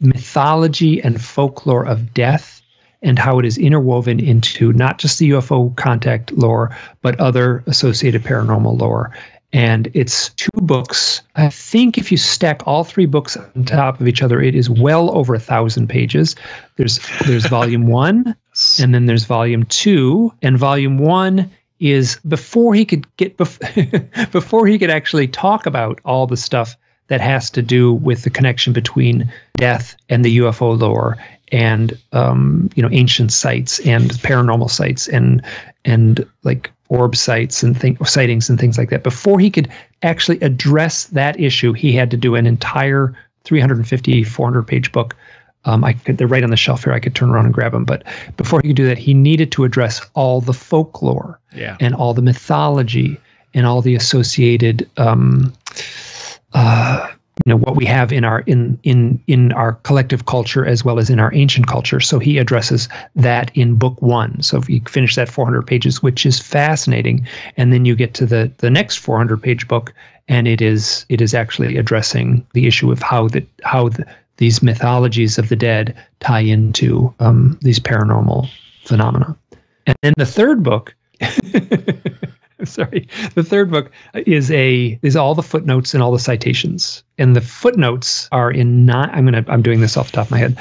mythology and folklore of death, and how it is interwoven into not just the UFO contact lore, but other associated paranormal lore. And it's 2 books. I think if you stack all 3 books on top of each other, it is well over 1,000 pages. There's volume 1, and then there's volume 2. And volume 1 is before he could actually talk about all the stuff that has to do with the connection between death and the UFO lore, and ancient sites and paranormal sites and like orb sites and sightings and things like that. Before he could actually address that issue, he had to do an entire 350, 400-page book They're right on the shelf here. I could turn around and grab them. But before he could do that, he needed to address all the folklore and all the mythology and all the associated, what we have in our collective culture as well as in our ancient culture. So he addresses that in book 1. So if you finish that 400 pages, which is fascinating, and then you get to the next 400-page book, and it is actually addressing the issue of how these mythologies of the dead tie into these paranormal phenomena. And then the third book, the third book is all the footnotes and all the citations. And the footnotes are in I'm doing this off the top of my head,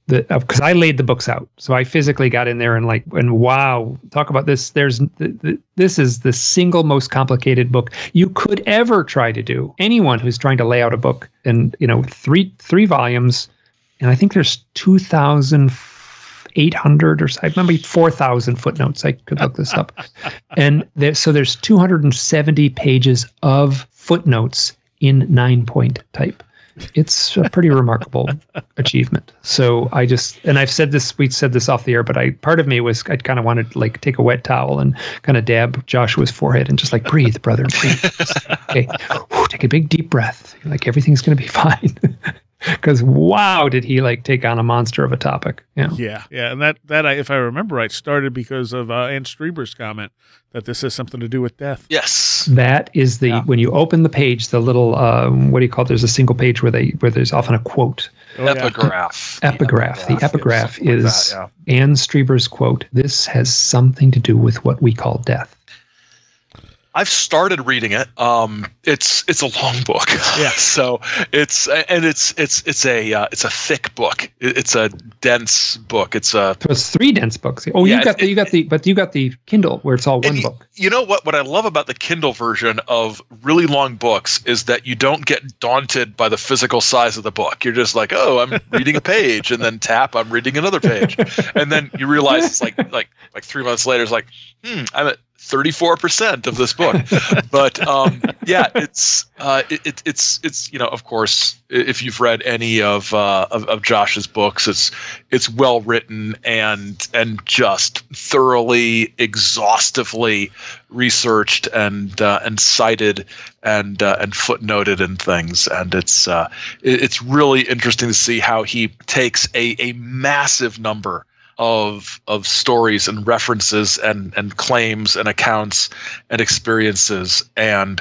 because I laid the books out. So I physically got in there and wow, talk about this. This is the single most complicated book you could ever try to do. Anyone who's trying to lay out a book, and three volumes, and I think there's 2,800 or maybe 4,000 footnotes. I could look this up. And so there's 270 pages of footnotes in 9-point type. It's a pretty remarkable achievement. So I've said this, we said this off the air, but part of me was, I kind of wanted to take a wet towel and kind of dab Joshua's forehead and just breathe, brother, breathe. Okay. Take a big deep breath. Everything's going to be fine. Because wow, did he take on a monster of a topic? Yeah. And that if I remember right, started because of Ann Strieber's comment that this has something to do with death. Yes, that is when you open the page, the little what do you call it? There's a single page where there's often a quote. Epigraph. The epigraph is Ann Strieber's quote. This has something to do with what we call death. I've started reading it. It's a long book. Yeah. So it's a thick book. It's a dense book. So it's 3 dense books. Oh, yeah, you got the Kindle where it's all one book. You know what I love about the Kindle version of really long books is that you don't get daunted by the physical size of the book. You're just oh, I'm reading a page, and then tap, I'm reading another page. And then you realize it's like 3 months later, it's I'm at 34% of this book. But it's of course, if you've read any of Josh's books, it's well written and just thoroughly, exhaustively researched and cited and footnoted and things. And it's really interesting to see how he takes a massive number of stories and references and claims and accounts and experiences and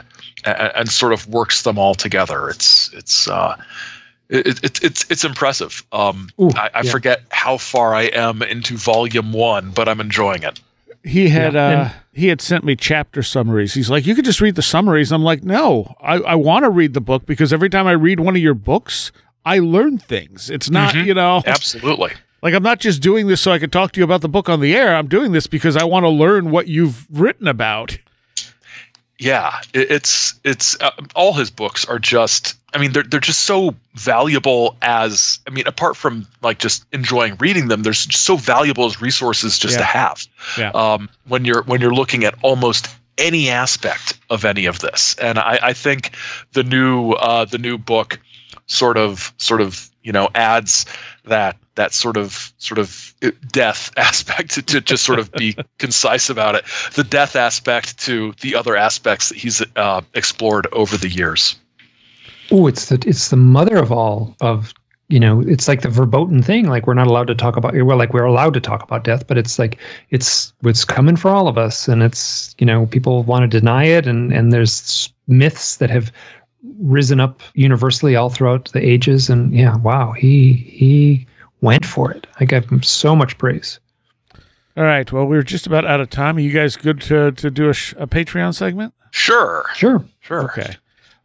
sort of works them all together. It's impressive. I forget how far I am into volume 1, but I'm enjoying it. He had sent me chapter summaries. He's like, you could just read the summaries. I'm like, no, I want to read the book, because every time I read one of your books, I learn things. It's not, Absolutely. I'm not just doing this so I can talk to you about the book on the air. I'm doing this because I want to learn what you've written about. Yeah, it's all his books are just, they're just so valuable apart from just enjoying reading them, they're just so valuable as resources just to have. Yeah. When you're looking at almost any aspect of any of this. And I think the new book sort of adds that sort of death aspect to just sort of be concise about it. The death aspect to the other aspects that he's explored over the years. Oh, it's the mother of all of, it's like the verboten thing. We're not allowed to talk about, we're allowed to talk about death, but it's it's coming for all of us. And it's, people want to deny it. And there's myths that have risen up universally all throughout the ages. And wow, he went for it. I give him so much praise. All right. Well, we're just about out of time. Are you guys good to do a Patreon segment? Sure. Okay.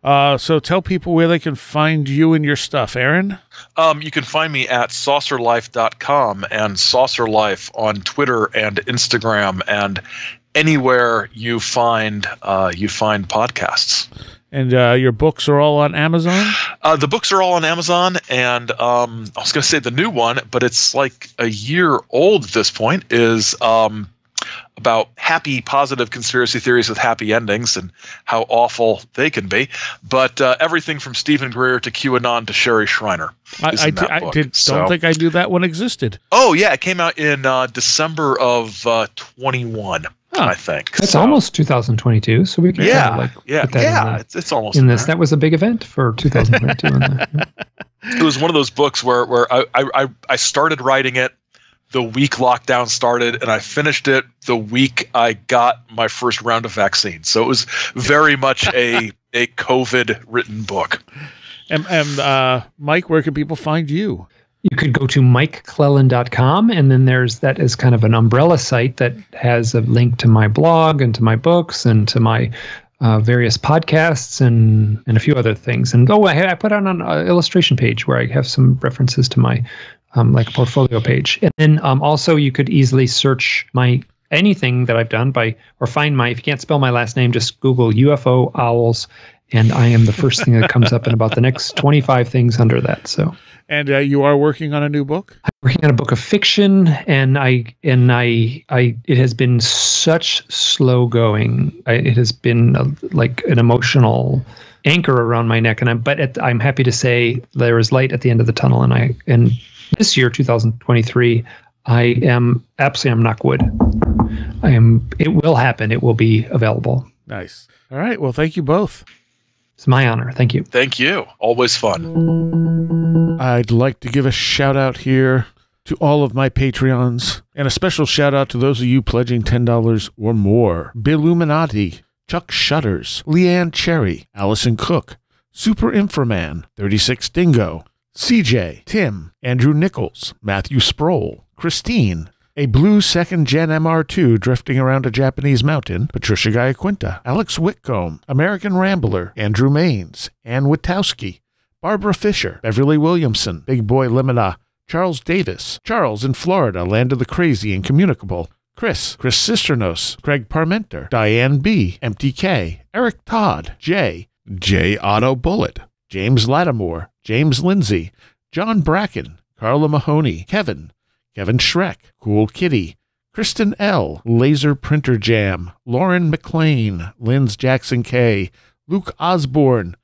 So tell people where they can find you and your stuff, Aaron. You can find me at saucerlife.com and saucerlife on Twitter and Instagram and anywhere you find podcasts. And your books are all on Amazon? The books are all on Amazon, and I was going to say the new one, but it's a year old at this point, is about happy, positive conspiracy theories with happy endings and how awful they can be. But everything from Stephen Greer to QAnon to Sherry Shriner. Don't think I knew that one existed. Oh, yeah. It came out in December of 21. I think it's almost 2022, so we can put that it's almost in this. That was a big event for 2022. It was one of those books where I started writing it the week lockdown started, and I finished it the week I got my first round of vaccines. So it was very much a COVID written book. And Mike, where can people find you? You could go to mikeclellan.com, and then that is kind of an umbrella site that has a link to my blog and to my books and to my various podcasts and a few other things. And I put out an illustration page where I have some references to my like a portfolio page. And then also you could easily search anything that I've done if you can't spell my last name, just Google UFO owls, and I am the first thing that comes up in about the next 25 things under that. So. And you are working on a new book? I'm working on a book of fiction, and it has been such slow going. It has been like an emotional anchor around my neck, I'm happy to say there is light at the end of the tunnel. And this year, 2023, I'm knock wood. It will happen. It will be available. Nice. All right. Well, thank you both. It's my honor. Thank you. Thank you. Always fun. I'd like to give a shout out here to all of my Patreons, and a special shout out to those of you pledging $10 or more. Billuminati, Chuck Shutters, Leanne Cherry, Allison Cook, Super Inframan, 36 Dingo, CJ, Tim, Andrew Nichols, Matthew Sproul, Christine, a blue second-gen MR2 drifting around a Japanese mountain, Patricia Giaquinta, Alex Whitcomb, American Rambler, Andrew Maines, Ann Witowski, Barbara Fisher, Beverly Williamson, Big Boy Limina, Charles Davis, Charles in Florida, Land of the Crazy and Communicable, Chris Cisternos, Craig Parmenter, Diane B., MTK, Eric Todd, J. Otto Bullet, James Lattimore, James Lindsay, John Bracken, Carla Mahoney, Kevin Schreck, Cool Kitty, Kristen L., Laser Printer Jam, Lauren McLean, Linz Jackson K., Luke Osborne,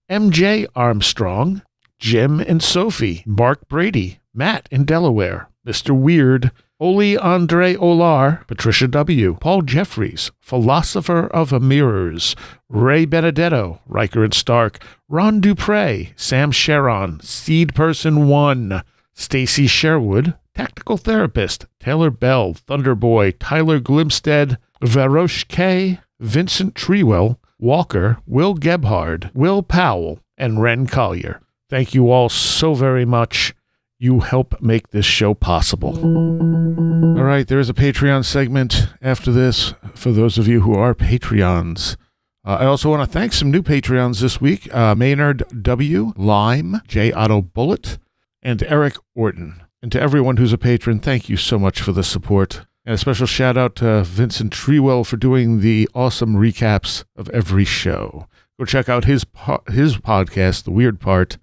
MJ Armstrong, Jim and Sophie, Mark Brady, Matt in Delaware, Mr. Weird, Oli Andre Olar, Patricia W., Paul Jeffries, Philosopher of Mirrors, Ray Benedetto, Riker and Stark, Ron Dupre, Sam Sharon, Seed Person 1, Stacy Sherwood, Tactical Therapist, Taylor Bell, Thunderboy, Tyler Glimstead, Varosh K., Vincent Treewell, Walker, Will Gebhard, Will Powell, and Ren Collier. Thank you all so very much. You help make this show possible. All right, there is a Patreon segment after this for those of you who are Patreons. I also want to thank some new Patreons this week. Maynard W., Lime, J. Otto Bullet, and Eric Orton. And to everyone who's a patron, thank you so much for the support. And a special shout out to Vincent Treewell for doing the awesome recaps of every show. Go check out his podcast, The Weird Part,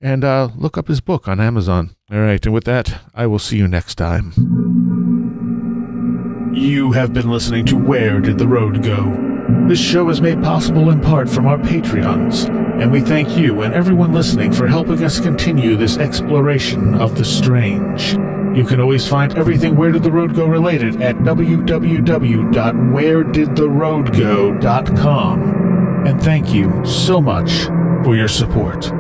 and look up his book on Amazon. All right, and with that, I will see you next time. You have been listening to Where Did the Road Go? This show is made possible in part from our Patreons, and we thank you and everyone listening for helping us continue this exploration of the strange. You can always find everything Where Did the Road Go related at www.wheredidtheroadgo.com. And thank you so much for your support.